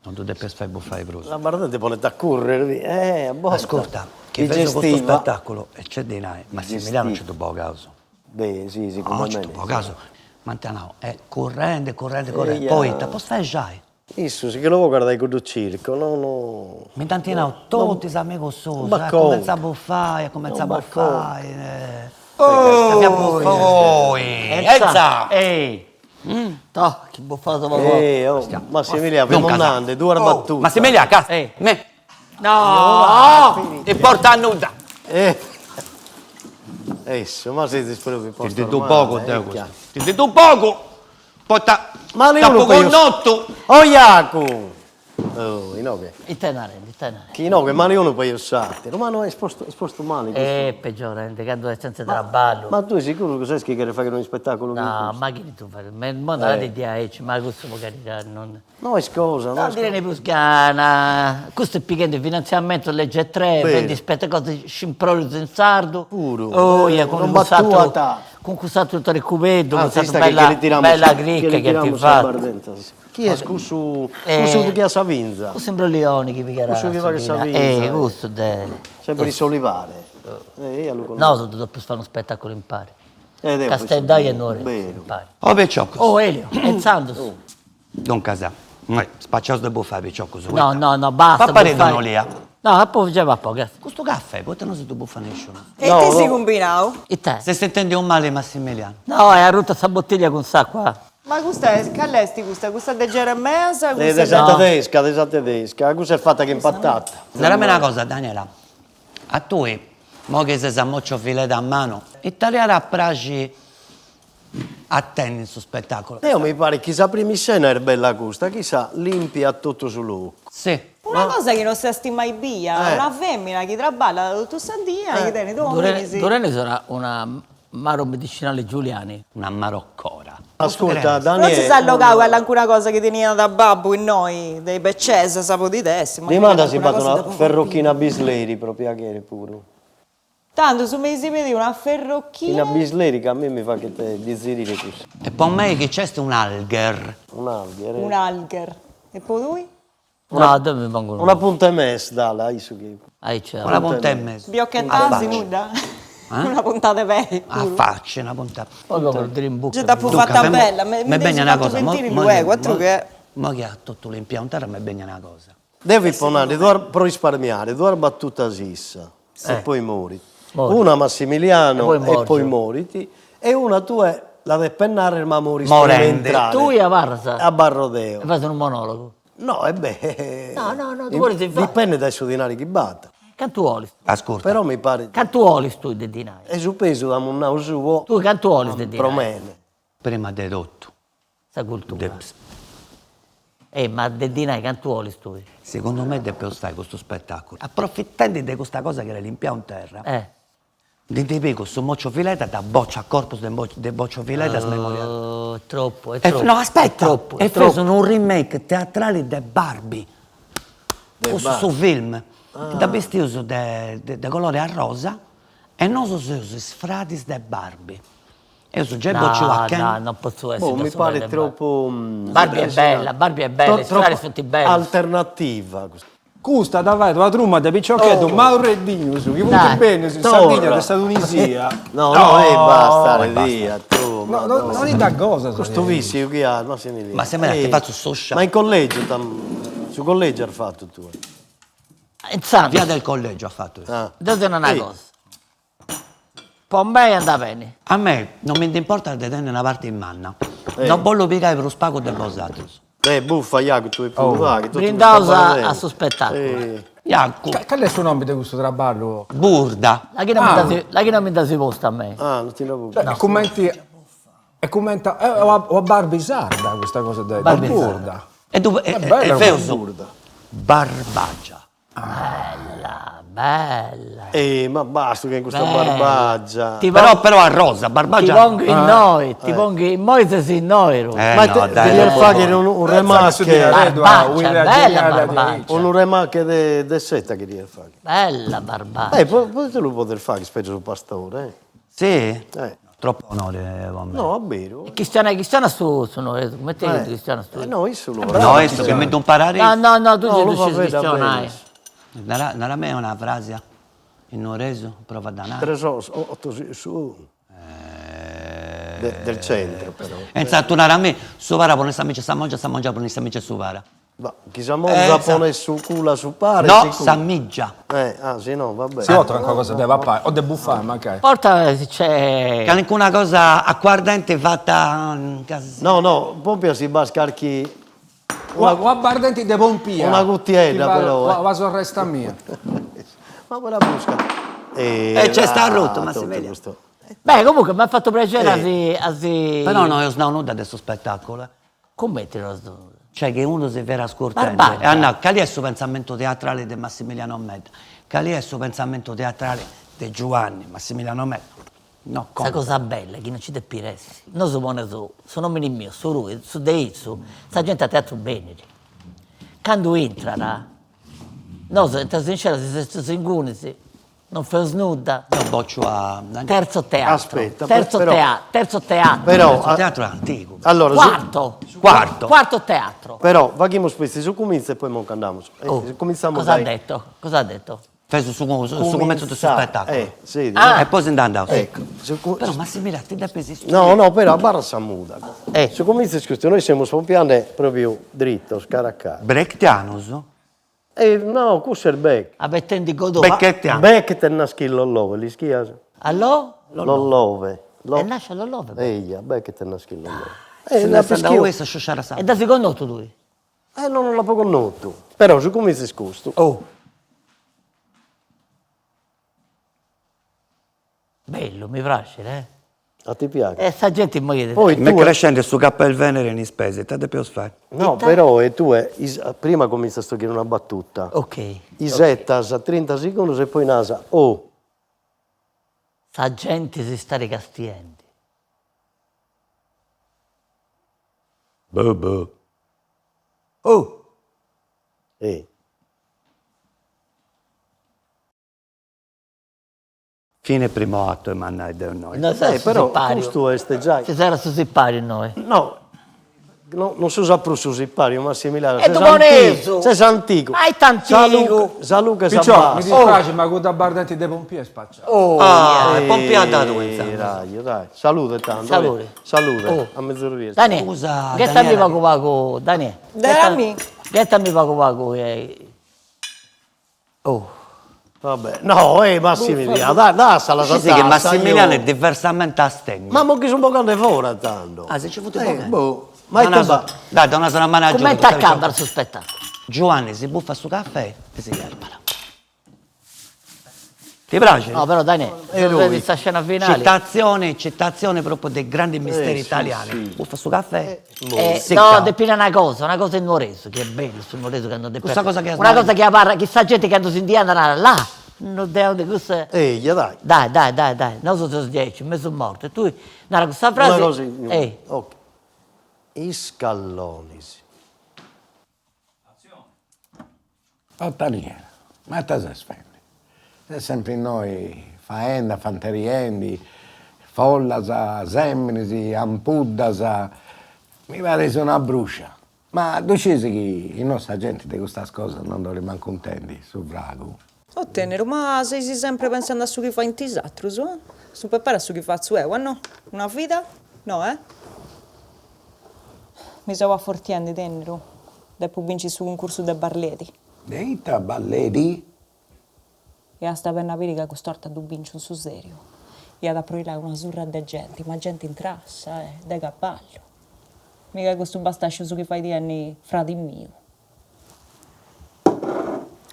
Non tu devi fare buffare proso. la barata ti pone a correre. A botta. Ascolta, che Ti vedo questo gestiva. spettacolo e c'è di noi. Massimiliano c'è dopo caso. Beh, sì, No, sicuramente. c'è dopo caso. Mantanao è corrente. Eia. Poi te posso fare già. Isso, sì che lo vuoi guardare con il circo, no, no. Mi tantinao tutti i amici così. baccone. Comincia a buffare, comincia a Un buffare. Oh, Elsa! Ehi! Toh, che buffato papà. Oh, Massimiliano, Non abbiamo casà. un'ande, due battute. Massimiliano, cazzo! Ehi. Me! No! E porta a nuda! Esso, ma siete proprio Ti dico tu poco, te questo. Ti dico tu poco! Porta... Ma lei da uno poco che il notto! Oh, Iaco! Oh, no che... Il tenare. Chi no, che mani uno poi usate. Ma no, è esposto male. Peggiore, quando è senza traballo. Ma tu sei sicuro che sai che fare un spettacolo? No, ma che tu fai? Ma il mondo è di dieci, ma questo magari non... No, è scusa, no? Non dire ne puscana, questo è piccante il finanziamento legge 3, Bene. vendi spettacoli scimproli in sardo. Puro. Oh, yeah, Non battuata. con questo tutto recupeto, con Anzi, questa sta che bella, li tiriamo bella su- cricca li che ti tiriamo fa. sulla bardenza. Chi è scuso che ha Savinza? Questo sembra Leoni che mi chiama. Questo che va che Savinza, questo è... Sempre di Solivare. Io lo conosco. No, sono dopo fare uno spettacolo in pari. Devo Casteldai e sapere. Nore. Vero. In pari. Oh, Pecciocco! Oh, Elio, è Sandos. Don Casà. Spacciato da buffare, Pecciocco. No, basta. Papà rendono buffare. lì, No, poi già va poco, grazie. Questo caffè, poi te non si tu buffa nessuno. E No, te no. si combinao? E te? Se sentende un male, Massimiliano. No, è rotta sta bottiglia con sa qua. Ma questa è callesti questa de Geremesa, Lei questa è tedesca, tedesca. Cosa è fatta che impattata? Dammi una cosa, Daniela. A tu, mo che sei sammoccio filet a mano, italiano a pragi attendi sul spettacolo. Io mi pare che sa prima scena era bella questa, chissà, limpia tutto sull'uoco. Sì. Una cosa che non si sti mai via, una femmina che traballa da tutta Sandia, che tiene due mesi. Dorene sarà una maro medicinale Giuliani. Una maroccora. Ascolta, Non si Daniele, sa allogare quella alcuna cosa che teniva da babbo in noi, dei beccese, sapo di testi. mi manda si fa una ferrocchina bisleri proprio che pure. Tanto su me si vede una Una ferrocchina. bisleri che a me mi fa che te dizzirire così. E poi me che c'è un alger. Un'algher. Un alger. E poi lui? No, dove mi pongono? Una punta e messa, là, isso che... Ahí c'è. Una punta e mezzo. Biocchettasi nuda? Una puntata per A faccia, una punta. Poi lo dire in bocca. C'è da più fatta bella, mi begna devi una fatto cosa. sentire due, quattro che... Ma che ha tutto l'impiantare, mi begna una cosa. Devi ponere per risparmiare, due battute sissa e poi muori. Mori. Una Massimiliano E poi e poi Morgio. moriti e una tua la devi pennare ma mori Morente. sperimentale. Tu e a Varsa. a Barrodeo. Fai un monologo. No, e beh. No, tu vuoi dire- dipende dai suoi denari che batta. Cantuolis. Ascolta. Però mi pare Cantuolis tu di dinai. è su peso da un naso suo Tu cantuolis di dinai. promene. Prima di tutto, Sa cultura. Ma di dinai cantuolis tu. secondo me deve stare questo spettacolo. Approfittando di questa cosa che era l'impianto in terra. di Pico su Moccio Fileta da boccia a corpus de Boccio Fileta smemoriato. È troppo, è troppo. No, aspetta, è troppo, e è troppo. fecero un remake teatrale di Barbie. Su film. Da vestito de colore a rosa e non so se sfratis de Barbie. Io sono già boccio a Ken. No, non posso essere. mi pare troppo... Barbie è bella, i strari sono tutti belli. Alternativa. Custa davanti la trumma di Picciochetto, Maureddino, su, che vuoi bene, in Sardegna, di Tunisia. No, basta, via, tu. No, non è da cosa. Questo vizio che ha, Ma se me la ti faccio social. Ma in collegio, su collegio hai fatto tu. Insomma, Via del collegio ha fatto. devo dire una cosa. Per me andava bene. A me non mi importa di tenere una parte in manna. Non voglio piegare per lo spago del vosatos. Buffa, Iaco, tu hai pure Brindausa a sospettato. Iaco, Qual è il suo nome di questo traballo? burda. La che non mi dà si posta a me. Non ti lo Commenti... E commenta... Ho Barbie sarda questa cosa da burda. E tu, bella, e una Feuso, burda. Barbagia. Bella. Ma basta che in questa Bella. barbaggia. Però a rosa, Ti Barbagia. pongo in noi, ti pongo in Moise in noi. Ma no, te dai, devi no. fare un remarche, Barbaccia, bella Barbaccia. un remarque de setta che devi fare. Bella Barbaccia. Poi te lo poter fare, specie sul pastore, Sì? Troppo onore con me. No, è vero. Cristiana su noi, come te Cristiana su. No, io solo. No, adesso che metto un parare. No, tu No, lo sei fa riuscito vedere Cristiana. bene. Nella me è una frase in noreso, prova a danare. 3 8 su. Del centro, però. E intanto a me, su vara pone sta amici, sta mangia pone sta amici su vara. Ma chi sa monza pone su culo su pare? No, sta miggia. Sì, no, vabbè. Si volta anche cosa deve fare. O de buffare, ma che? Porta se c'è. Che anche una cosa acquardente fatta in casa. No, Pompia si bascar chi... O a Bardenti de Pompia. Una guttiera, però. Va sorresta mia. Ma quella busca. c'è sta rotto, ma si vede. Questo. Beh, comunque mi ha fatto piacere así. Però no, io sono nuda adesso spettacolo. Come te lo sto? Cioè che uno si vera scortente. Barbaccia. E Anna, qual è il suo pensamento teatrale di Massimiliano Medda? Qual è il suo pensamento teatrale di Giovanni, Massimiliano Medda? No, Questa cosa bella, che non ci te piressi. Non si pone su, sono meno mio, su lui, su de su. Sta gente a teatro bene. Quando entra, no, se ti sincero, se si inguni, non fai snuda. Io boccio a... Terzo teatro. Aspetta, terzo teatro. Però, Il teatro è antico. allora, Quarto teatro. però, vaghiamo spesti su comincia e poi mo andiamo. Cominciamo Cosa ha detto? Cosa ha detto? Fai su comienzo del suo spettacolo. Sì, E poi si andando. ecco. Però Massimiliano, ti dai pesi su. No, però a barra si muda. Su comincia questo, noi siamo su un piano proprio dritto, scaraccato. Brechtianos. No, questo è il bec. Avete godo. Bechettiano. Bec te naschi l'ollove, li schias? Allora? L'ollove. E nasce l'ollove. Eia, bec te naschi l'ollove. Se la ne sta da peschio. questo, sciosciare E da secondo tu lui? Non l'ho poco noto. Però su comincia questo. Oh, Bello, mi piace, A ti piace? E sta gente muore. Poi me tu crescendo su cappello venere in spese, te devi fare. no, però prima comincia a dire una battuta. Ok. Isettas a 30 secondi e poi nasa. Oh, Sta gente si sta ricastiendo. Boh. Oh! Fine primo atto e manna del noi. Non so se però si pari. questo è già. Ci sarà su si pari noi. No, non si usa più su Sipario, Massimiliano. E dopo Nesu. Sei antico. Hai tantico. Saluca e Picciò, mi Sabassa. dispiace, ma con da Bardenti de Pompia è spacciato. Pompia da dove? Dai. Salute tanto. Salute. Salute. Oh. A mezz'ora. Daniele, Scusa, che sta mi Daniela. pago Daniele? Dammi. Che sta mi pago Oh. Vabbè, no, Massimiliano, dai, la Ci dice che Massimiliano è diversamente astennio. Ma mo che sono poco fuori tanto. Se ci fosse Boh. Ma è Dai, da una sola mano Come ti accambia il suo spettacolo? Giovanni si buffa su caffè e si erbala. Ti piace? No, però Daniele, se vedi questa scena finale. Citazione proprio dei grandi misteri sì, italiani. sì. Buffa su caffè. No, secca. depina una cosa in Nuoreso, che è bello sul Nuoreso che hanno Questa cosa che una cosa che parla, chissà gente che hanno si indiana là. non devo di questo... Ehi, dai. Dai, non sono 10, mi sono morto. E tu, no, questa frase... Una cosa, ok. I scallonis. Ottaniera, ma te sei spendi? Sei sempre in noi, faenda, fanteriendi, follas, semminisi, ampuddas, mi pare che sono una brucia. Ma decisi che i nostri agenti di questa cosa non li manco contenti, su Vrago. Oh, tenero, ma sei sempre pensando a su chi fa in tisatru, su? Su per fare a su chi fa su no? Una vita? No, eh? Mi stavo affortiendo, tenero, dopo vinci su concorso dei barleti. Deita, balleti? E a sta penna verica costorta du vinci su serio. E ad approire una surra de gente, ma gente in trassa, de cavallo. Mica questo bastascio su chi fai di anni frati mio.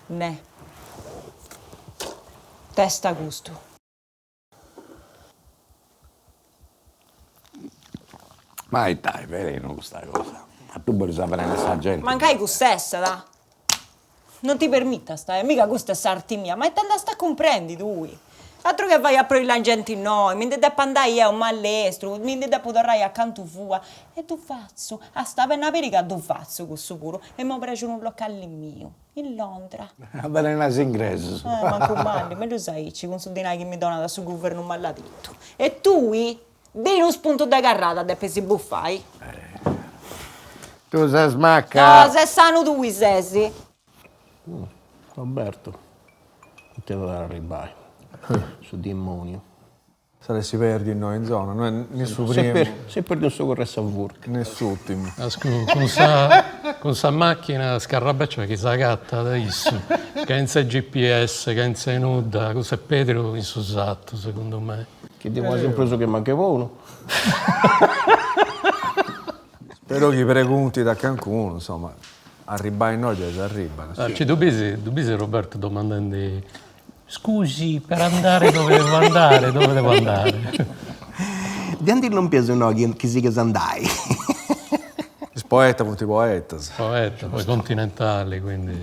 Ne. Testa gusto. Ma dai, verino questa cosa. Ma tu vuoi sapere questa gente? Mancai cu stessa, da. Non ti permetta, stai, mica questa è sarti mia, ma è tanta sta comprendi tu. Altro che vai a prendere la gente in noi, mi devi andare io a un malestro, mi devi poter accanto fua. E tu faccio, a sta penna perica tu faccio questo puro. E mi ho preso un locale mio, in Londra. Va bene, un ingresso. Ma comandi, me lo sai, ci consultinai che mi dona da su governo maladetto. E tu, di uno spunto da carrata, da pesi buffai. Tu sei smacca. No, sei sano tu, Sesi. Roberto, non ti devo dare a ribai. Su demonio. Se si perdi in noi in zona, noi nessuno Se primo, perdi un suo corresso a work. nessuno. Con sa macchina scarrabeccia che sa gatta adesso, che non sa GPS, che non sa nuda, questo è Pedro insusato secondo me. Che ti vuoi sempre preso che mancava uno? Spero che i pregunti da Cancun, insomma, arriba in noi si arriva. Ci dubisi Roberto domandando scusi, per andare dove devo andare? Dove devo andare? Di andare non penso no, che si che andai. Poeta, molti poetas. Poeta, poi continentali, quindi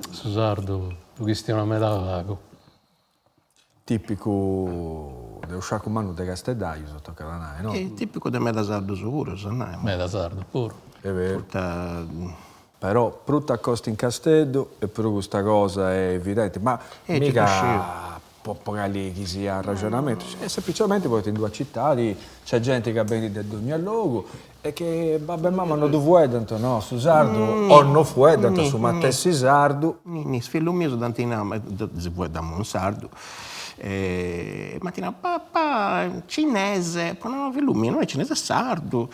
Susardo, tu che stia una metà vago. Tipico dello sciacumano di Castellaio sotto Calanai, no? È tipico di me da sardo sicuro, se no. Metà sardo, pure. È vero. Porta... Però brutta accosta in Castello e però questa cosa è evidente, ma ci mica può pagare lì chi sia il ragionamento, semplicemente poi in due città c'è gente che ha beni del ogni luogo e che vabbè mamma non dove tanto no, su sardo o non fu tanto su Mattessi sardo. Mi sfillo mio su tantina, ma si può da un sardo. Mattina papà cinese, poi no, lui non è cinese, è sardo.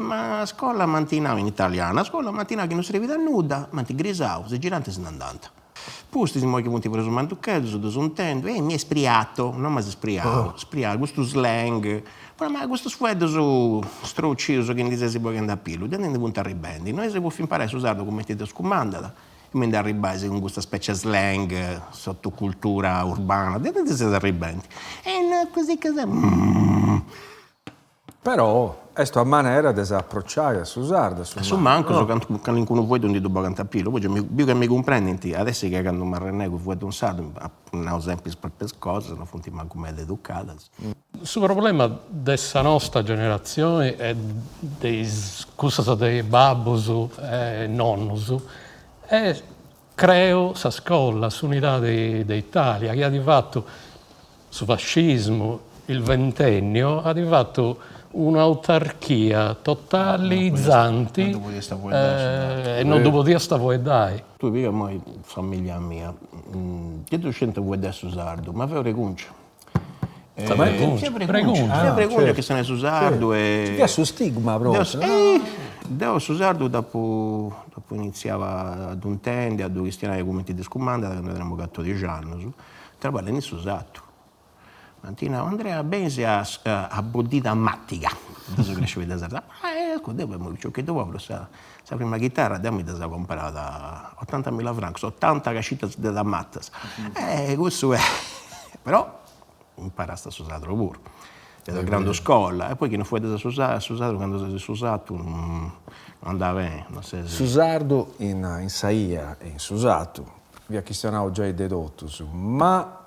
Ma a scuola mattina in italiano, a scuola mattina che non si rivede nuda, ma ti grisavo, se girante se ne andante. Pusti si muove che ti preso un mantucchetto, su dos un tendo, mi è spriato, non mi si spriato, spriato, questo slang. Ma questo sfuedo su strociso che dice si può andare a pillo, devono diventare ribendi. Noi si può imparare a usarlo come ti scomandala. Mi andare a ribase con questa specie slang, sottocultura urbana, devono essere ribendi. E così così. Però è sta maniera di approcciare a Susarda. Su manco, so quando qualcuno vuoi non ti dobbiamo cantare più, poi più che mi comprendi, adesso che quando mi rennego vuoi un sardo, un esempio per queste cose, non funti manco meglio educate. Il problema della nostra generazione è dei babbos e nonnos e creo sa scuola, l'unità d'Italia, che ha di fatto su fascismo il ventennio, ha di fatto un'autarchia totalizzante e non dopo di sta vuoi dai. Tu vedi mai famiglia mia, dietro gente vuoi adesso sardo, ma avevo recuncia. Pregunta che se ne è usardo e... Che è su stigma proprio. Devo usardo dopo iniziava ad un tende, a due cristiani come ti discomanda, quando eravamo 14 anni, trabalha nisso usato. Mantina Andrea Benzi a boddita mattica. Adesso crescevo da sarda. Devo ciò che dovevo sa prima chitarra da mi da comprata 80.000 francs, 80 cascite da mattas. Questo è. Però imparaste a usare pure. È grande scuola e poi che non fu da usare quando si usato non andava bene, non so se... Susardo in Saia e in Susato vi ha questionato già i dedottos, ma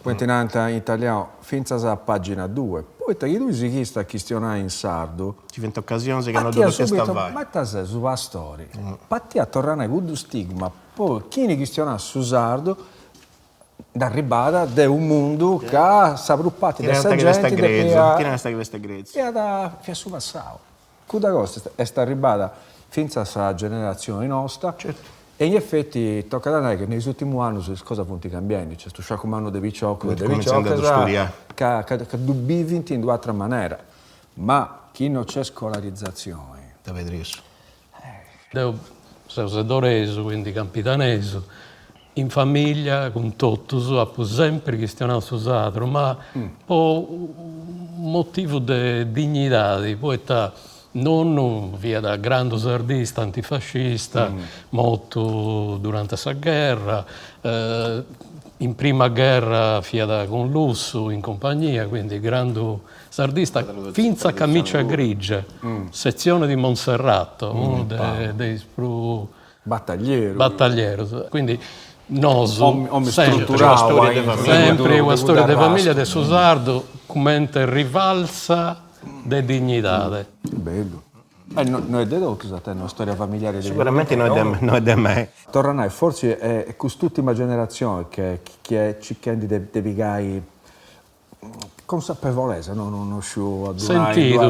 continuando in italiano, finza a pagina 2, poi te lui si chista a questionare in sardo. Ci vento occasioni che hanno Pattia dovuto subito, stavare. ma te sulla storia. Pattia tornare con lo stigma, poi chi ne questiona su sardo, da ribada di un mondo che ha sapruppato da sta gente Chi non sta questa grezza? e da su passato. Cuda cosa è sta ribada finza sa generazione nostra. Certo. E in effetti tocca da noi che negli ultimi anni cosa punti cambiando, c'è questo sciacomano di Viciocco che dubbi in due altre maniere, ma chi non c'è scolarizzazione. Da vedere. Io sono sedoreso, quindi campitaneso, in famiglia con tutto, ha sempre questionato su altro, ma per un motivo di dignità, poi non via da grande sardista antifascista, molto durante la guerra, in prima guerra fiada con Lusso in compagnia, quindi grande sardista, finza camicia grigia, sezione di Monserrato, uno dei più battaglieri. Quindi sempre la storia della famiglia del Susardo come rivalsa di dignità. Bello. Noi dedotto a te una storia familiare. Sicuramente noi da me. Tornai, forse è quest'ultima generazione che ci chiede di vigare consapevolezza, non sciù sentito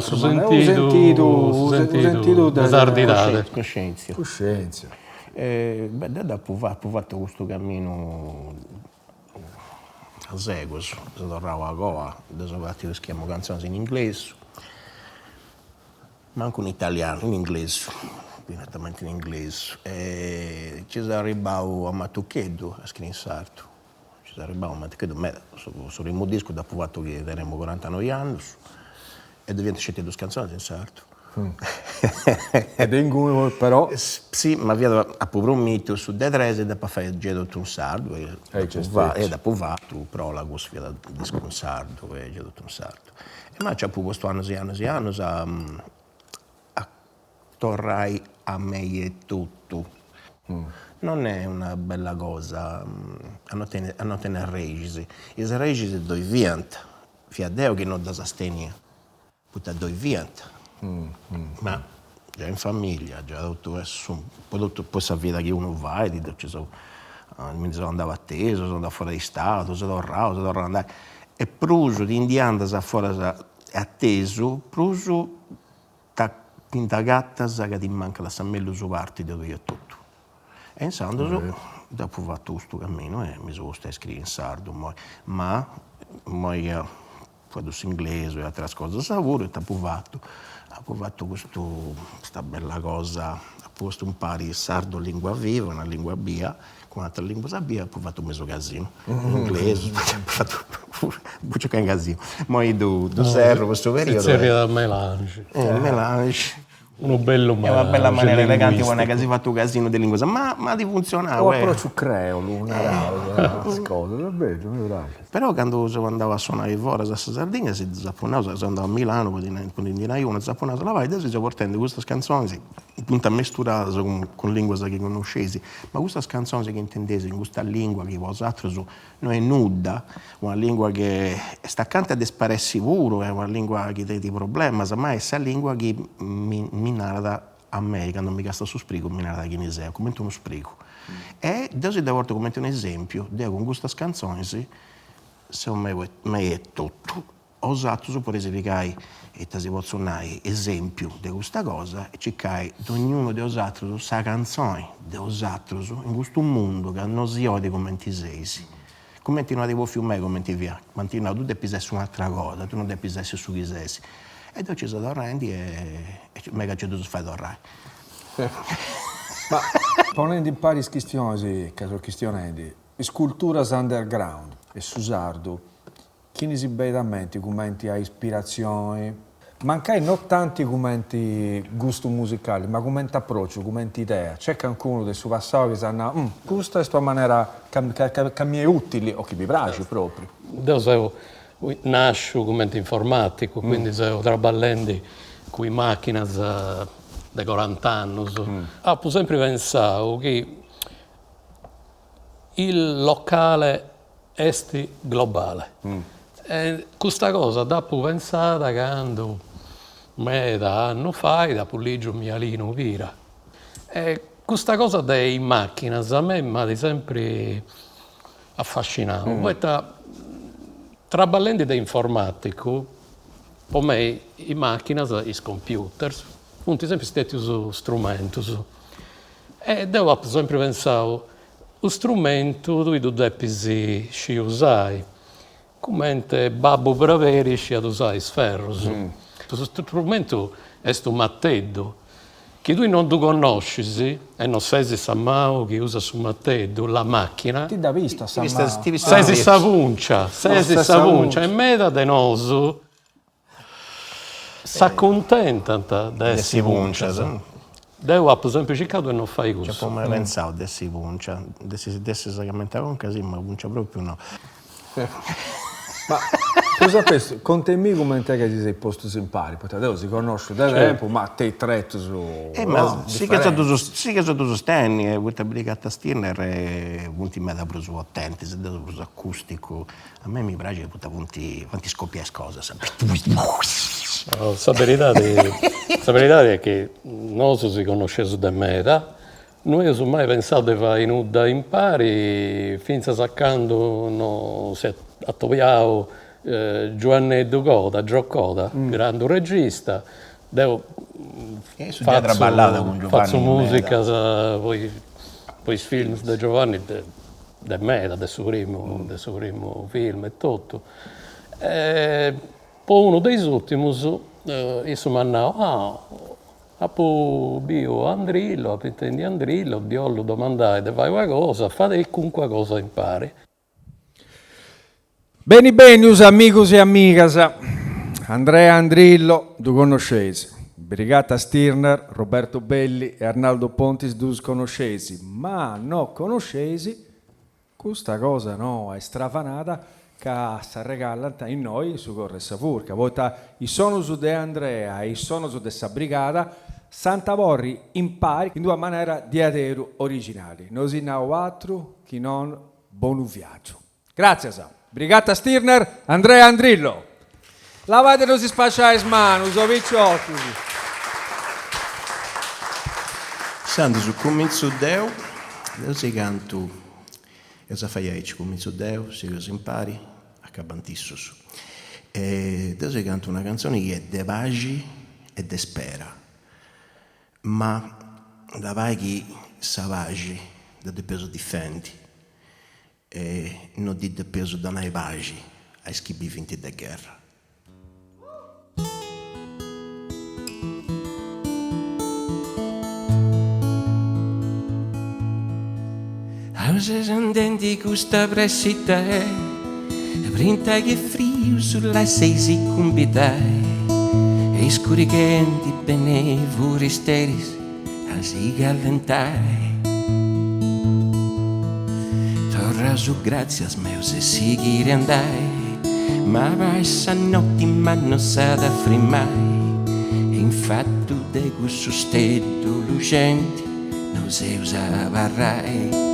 sardità. Coscienza. Da fatto questo cammino a Zegos, tornavo a Goa, sono fatti schiamo canzoni in inglese, manco in italiano, in inglese, direttamente in inglese. Ci sono arrivato a Matucchedo a scrivere in sardo. Ci sono arrivato a Matucchedo, sono in disco dopo fatto che avremo 49 anni e diventa scelte due canzoni in sardo. Ed in cui però sì, ma via a povero mito su de trese da fare gelo un sardo e dopo va tu prolago via da disco un sardo e gelo un sardo e ma c'è questo anni a torrai a me e tutto non è una bella cosa a non tenere regisi il regisi dove vienta via Deo che non da sostenere putta dove vienta. Ma già in famiglia, già tutto poi sa vita che uno va e mi sono andato atteso, sono andato fuori di stato, sono tornato andare e pruso di indiana fuori atteso, pruso da pinta gatta che ti manca la sammello su parte di dove è tutto. E in sardo dopo ho fatto questo cammino e mi sono scrivere in sardo, ma poi inglese e altre cose lavoro e ho fatto questa bella cosa, ho posto un pari sardo lingua viva, una lingua via, con un'altra lingua sabia, ho fatto un mezzo casino, in inglese, ho fatto un casino. Poi do serro questo periodo. Serie da melange. Melange. Uno bello è una bella maniera elegante quando hai fatto un casino di lingua, ma di funzionare. O approccio creolo, una cosa, davvero, mi piace. Però quando andavo a suonare fuori a Sardegna, si zapponava, se andavo a Milano, poi di Naione, zapponava la vai, adesso si portando queste canzoni, appunto mesturate con lingue che conoscesi, ma queste canzoni che intendesi in questa lingua che vosaltro non è nuda, una lingua che sta accanto ad espare sicuro, è una lingua che ha dei problemi, ma è questa lingua che mi narra a me, quando mi casta su sprigo, mi narra che ne sei, come uno sprigo. E adesso devo portare come un esempio, con queste canzoni, secondo me è tutto. Ho usato per esemplificare e si può suonare esempio di questa cosa e cercare di ognuno di osatros sa canzone di osatros in questo mondo che non si odia come ti sei. Come ti non devo fiumare come ti via, ma ti no, tu devi essere un'altra cosa, tu non devi essere su chi sei. E poi ci sono tornati e mega c'è dovuto fare tornare. Ma ponendo in pari questioni, che sono questioni, sculture underground e Susardo, chi ne si vede a mente, commenti a ispirazioni, mancai non tanti commenti gusto musicali, ma commenti approccio, commenti idea. C'è qualcuno del suo passato che sa, questa è la maniera che mi è utile o che mi piace proprio. Io nasco come informatico, quindi sono traballando con le macchine da 40 anni. Ho sempre pensato che il locale esti globale. E questa cosa dopo pensata quando da anno fa, dopo ligio mialino vira. E questa cosa dei macchine a me mi ha sempre affascinato. Poi traballando di informatico, per me i macchine, i computer, sono sempre stati strumenti. E devo sempre pensare, lo strumento tu devi usare, come babbo Braveri ad usare i sferri. Questo strumento è un matteddo, che tu non conosci e non sai se Sammao che usa su matteddo la macchina. Ti da vista, sai se savuncia, e meta de noso s'accontenta di essere vuncia. Devo per esempio cercato e non fai questo. Ci ho mai pensato di essere vuncia, di essere esattamente con così, ma vuncia proprio no. Ma cosa pensi? Con te mica come te che ti sei posto simpari, perché adesso si conosce da tempo, ma te tretto su... ma sì che tu sostieni, questa brigata Stirner è punti me da preso attenti, se da preso acustico, a me mi piace quanti scoppia cose, La verità è che non si conosce da meta, noi non abbiamo mai pensato di fare nuda impari, finché saccando non si è attoviato Giovanni Coda, Giocoda, grande regista. Faccio musica, poi film di Giovanni, di me, del suo primo film e tutto. Poi uno dei ultimi, io mi hanno detto, bio Andrillo, appetendi Andrillo, Diollo domandai, de fai qualcosa, fate con qualcosa impari. Bene, amigos e amigas, Andrea Andrillo, tu conoscesi, Brigata Stirner, Roberto Belli e Arnaldo Pontis, tu conoscesi, ma non conoscesi, questa cosa no, è strafanata, che si regala in noi su Corre Savur, che volta i sono su De Andrea e i sono su de Brigata, Santa Vorri impari in due maniere di adero originali. Non si nao altro che non buon viaggio. Grazie Sam. Brigata Stirner, Andrea Andrillo. Lavate non si spaccia le mani, uso vicciotti. Sando su comincio Deo si canto, io sa fai comincio Deo, se io si impari, accabantissus. E Deo si canta una canzone che è de vagi e de spera, ma da vaghi savagi, da de peso difendi, e non di de peso da nai vagi, ai schibi finti de guerra. Houses andenti questa pressità, printa che frio sulla seisi combitai, e scurichenti benevoli steris, asi gallentai. Torra su grazias meus e sigiri andai, ma vai sa notti ma non sa da frimai, e infatti de questo stedo lucenti non si usava rai.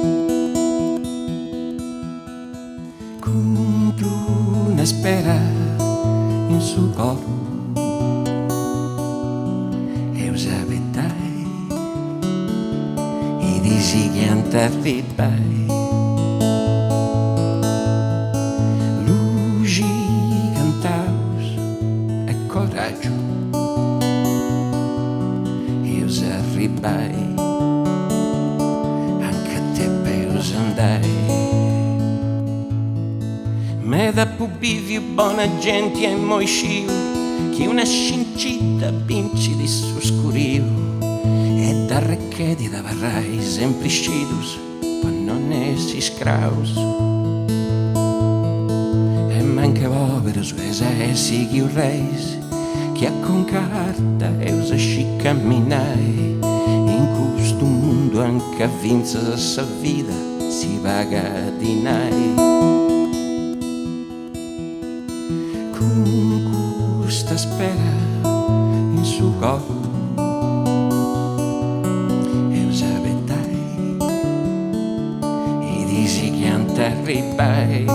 Una spera in suo corpo e usavetai e dici che antarribai luci cantaus e coraggio e usarribai anche a te per usandai. Me da pubivio buona gente e moisciu, che una scincita pinci di suo scurio, e da recchedi da varrai sempliscidus, poi non essi scraus. E manca povero su esessi chi un reis, che a con carta e usa sci camminai, in questo mondo anche a vinza sa vita si vaga di nai. Con questa spera in suo corpo e usavetai e dici che arribai.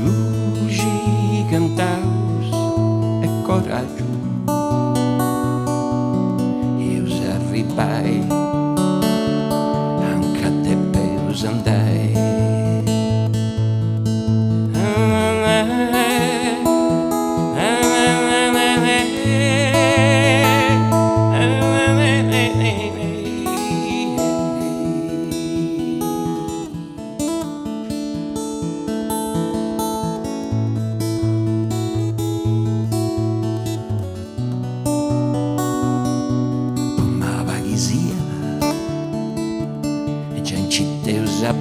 Luci cantaus e coraggio, io arribai, anche a te peus andai.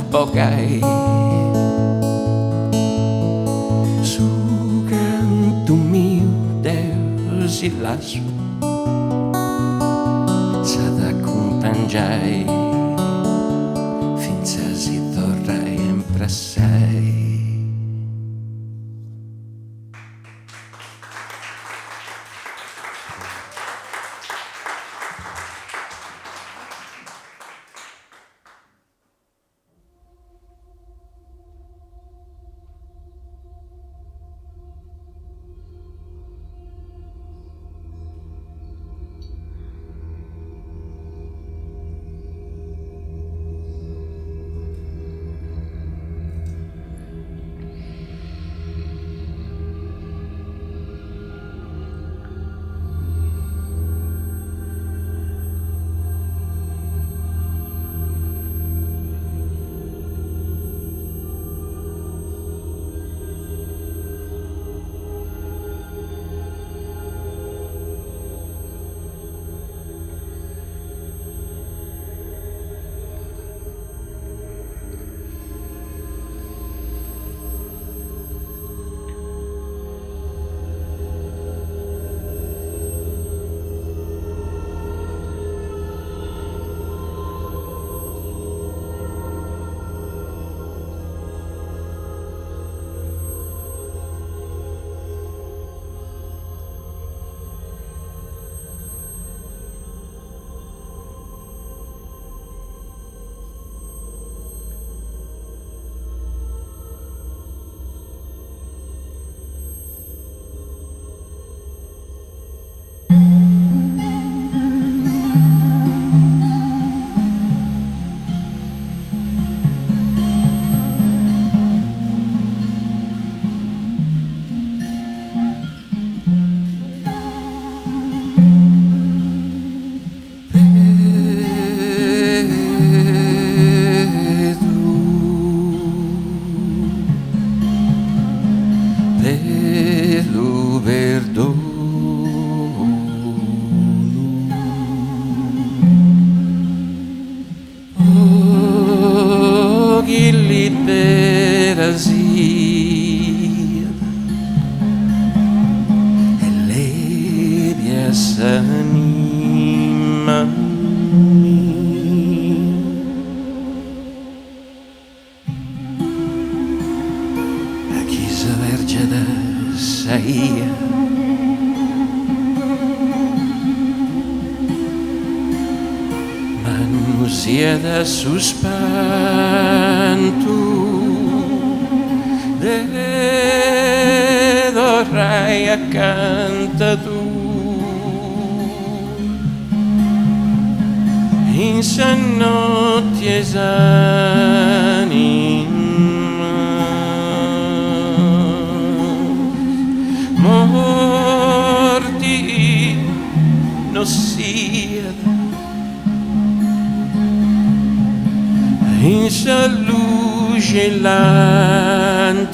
Bogai su canto mio Deus e lasso s'ad accompagnai finza si torrai impressai. Sieda suspentu dorai accanto tu in notti esanima morti non sieda in sa luce lantea.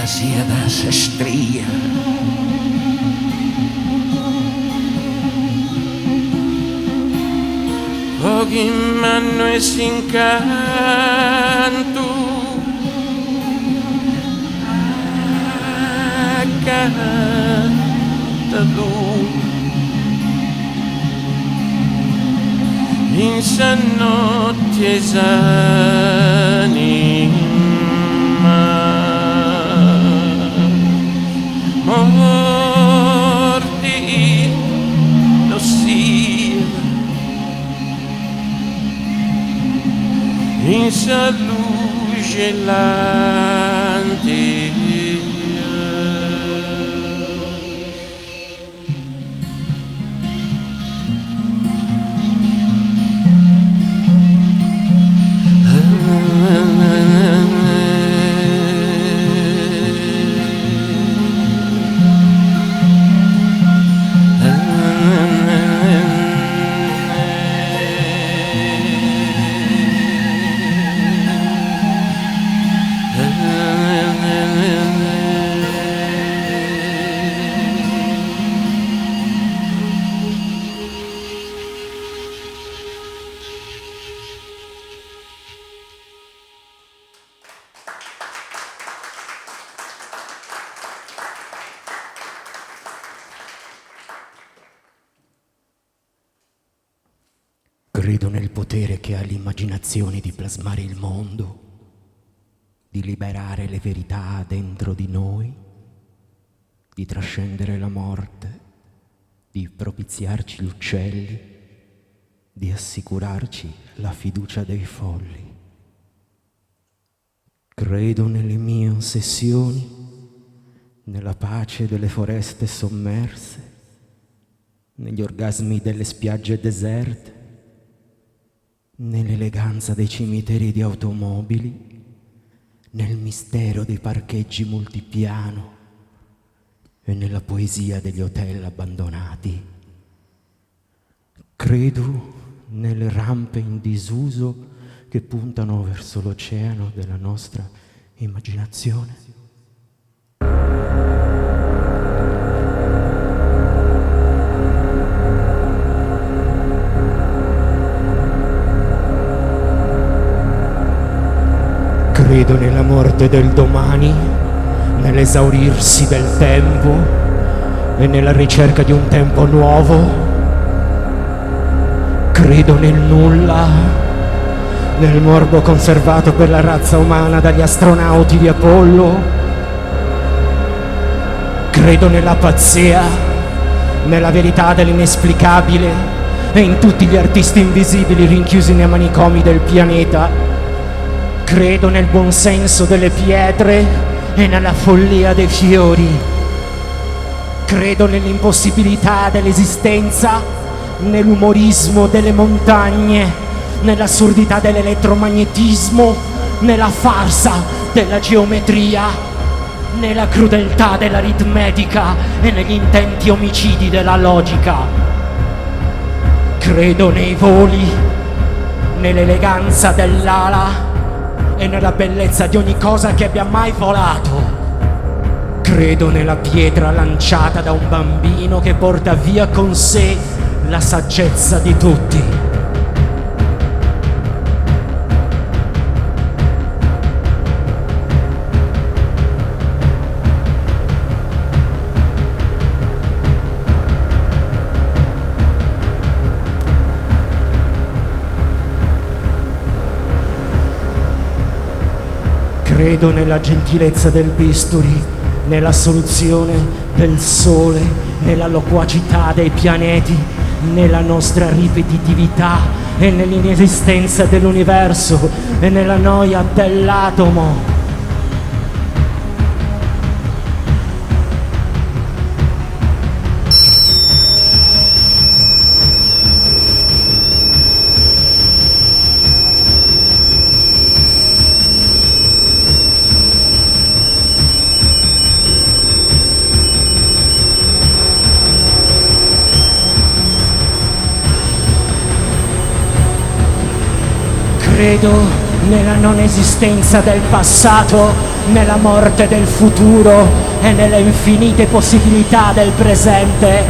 Sia da sestria in mano e si incanto accantato in notte esanima morti lo sia in sa luce l'antica Credo nel potere che ha l'immaginazione di plasmare il mondo, di liberare le verità dentro di noi, di trascendere la morte, di propiziarci gli uccelli, di assicurarci la fiducia dei folli. Credo nelle mie ossessioni, nella pace delle foreste sommerse, negli orgasmi delle spiagge deserte, nell'eleganza dei cimiteri di automobili, nel mistero dei parcheggi multipiano e nella poesia degli hotel abbandonati. Credo nelle rampe in disuso che puntano verso l'oceano della nostra immaginazione. Credo nella morte del domani, nell'esaurirsi del tempo e nella ricerca di un tempo nuovo. Credo nel nulla, nel morbo conservato per la razza umana dagli astronauti di Apollo. Credo nella pazzia, nella verità dell'inesplicabile e in tutti gli artisti invisibili rinchiusi nei manicomi del pianeta. Credo nel buonsenso delle pietre e nella follia dei fiori. Credo nell'impossibilità dell'esistenza, nell'umorismo delle montagne, nell'assurdità dell'elettromagnetismo, nella farsa della geometria, nella crudeltà dell'aritmetica e negli intenti omicidi della logica. Credo nei voli, nell'eleganza dell'ala e nella bellezza di ogni cosa che abbia mai volato. Credo nella pietra lanciata da un bambino che porta via con sé la saggezza di tutti. Credo nella gentilezza del bisturi, nella soluzione del sole, nella loquacità dei pianeti, nella nostra ripetitività e nell'inesistenza dell'universo e nella noia dell'atomo. Credo nella non esistenza del passato, nella morte del futuro e nelle infinite possibilità del presente.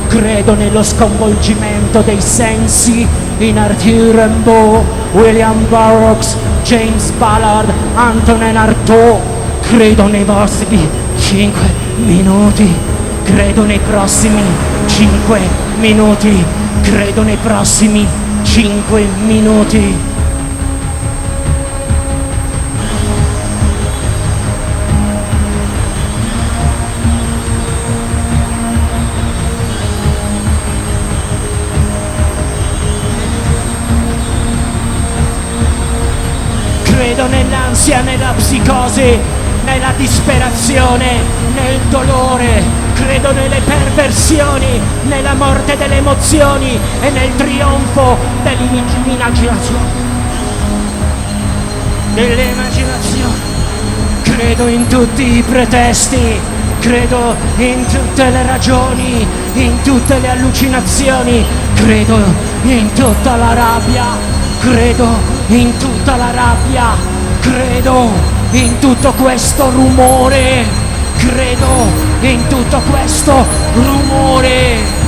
credo nello sconvolgimento dei sensi in Arthur Rimbaud, William Burroughs, James Ballard, Antonin Artaud. Credo nei vostri 5 minuti, credo nei prossimi 5 minuti, credo nei prossimi 5 minuti. Credo nell'ansia, nella psicosi, nella disperazione, nel dolore, credo nelle perversioni, nella morte delle emozioni e nel trionfo dell'immaginazione. Credo in tutti i pretesti, credo in tutte le ragioni, in tutte le allucinazioni, credo in tutta la rabbia, credo in tutta la rabbia, credo in tutto questo rumore, credo in tutto questo rumore.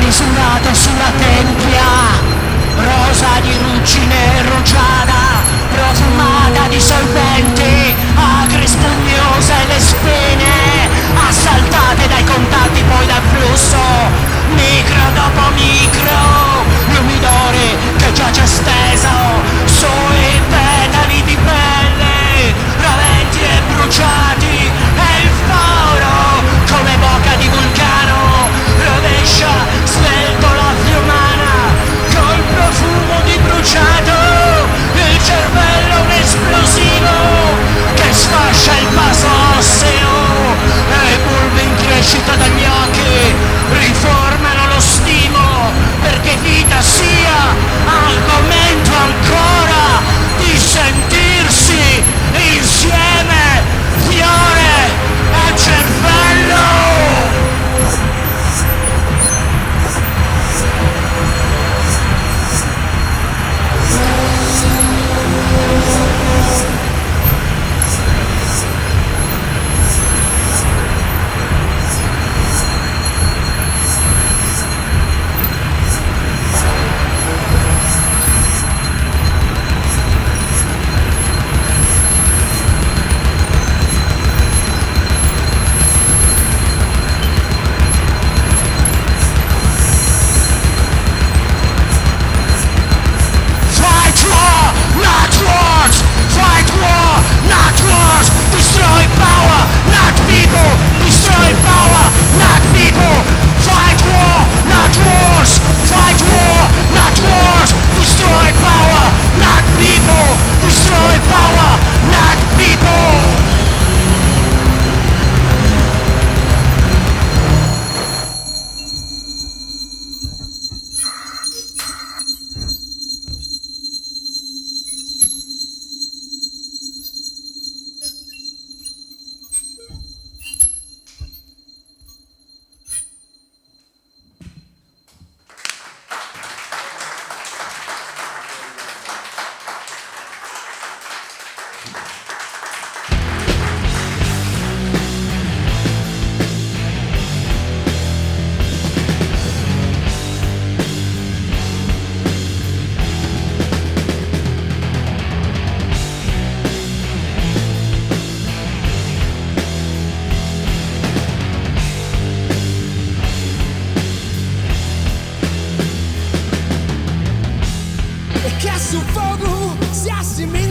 Misurato sulla tempia, rosa di ruggine rugiada, profumata di solventi, acre spugnose le spine, assaltate dai contatti poi dal flusso, micro dopo micro, l'umidore che giace steso sui petali di pelle, raventi e bruciati, e il foro come bocca di vulcano rovescia svelto la fiumana entusiasmi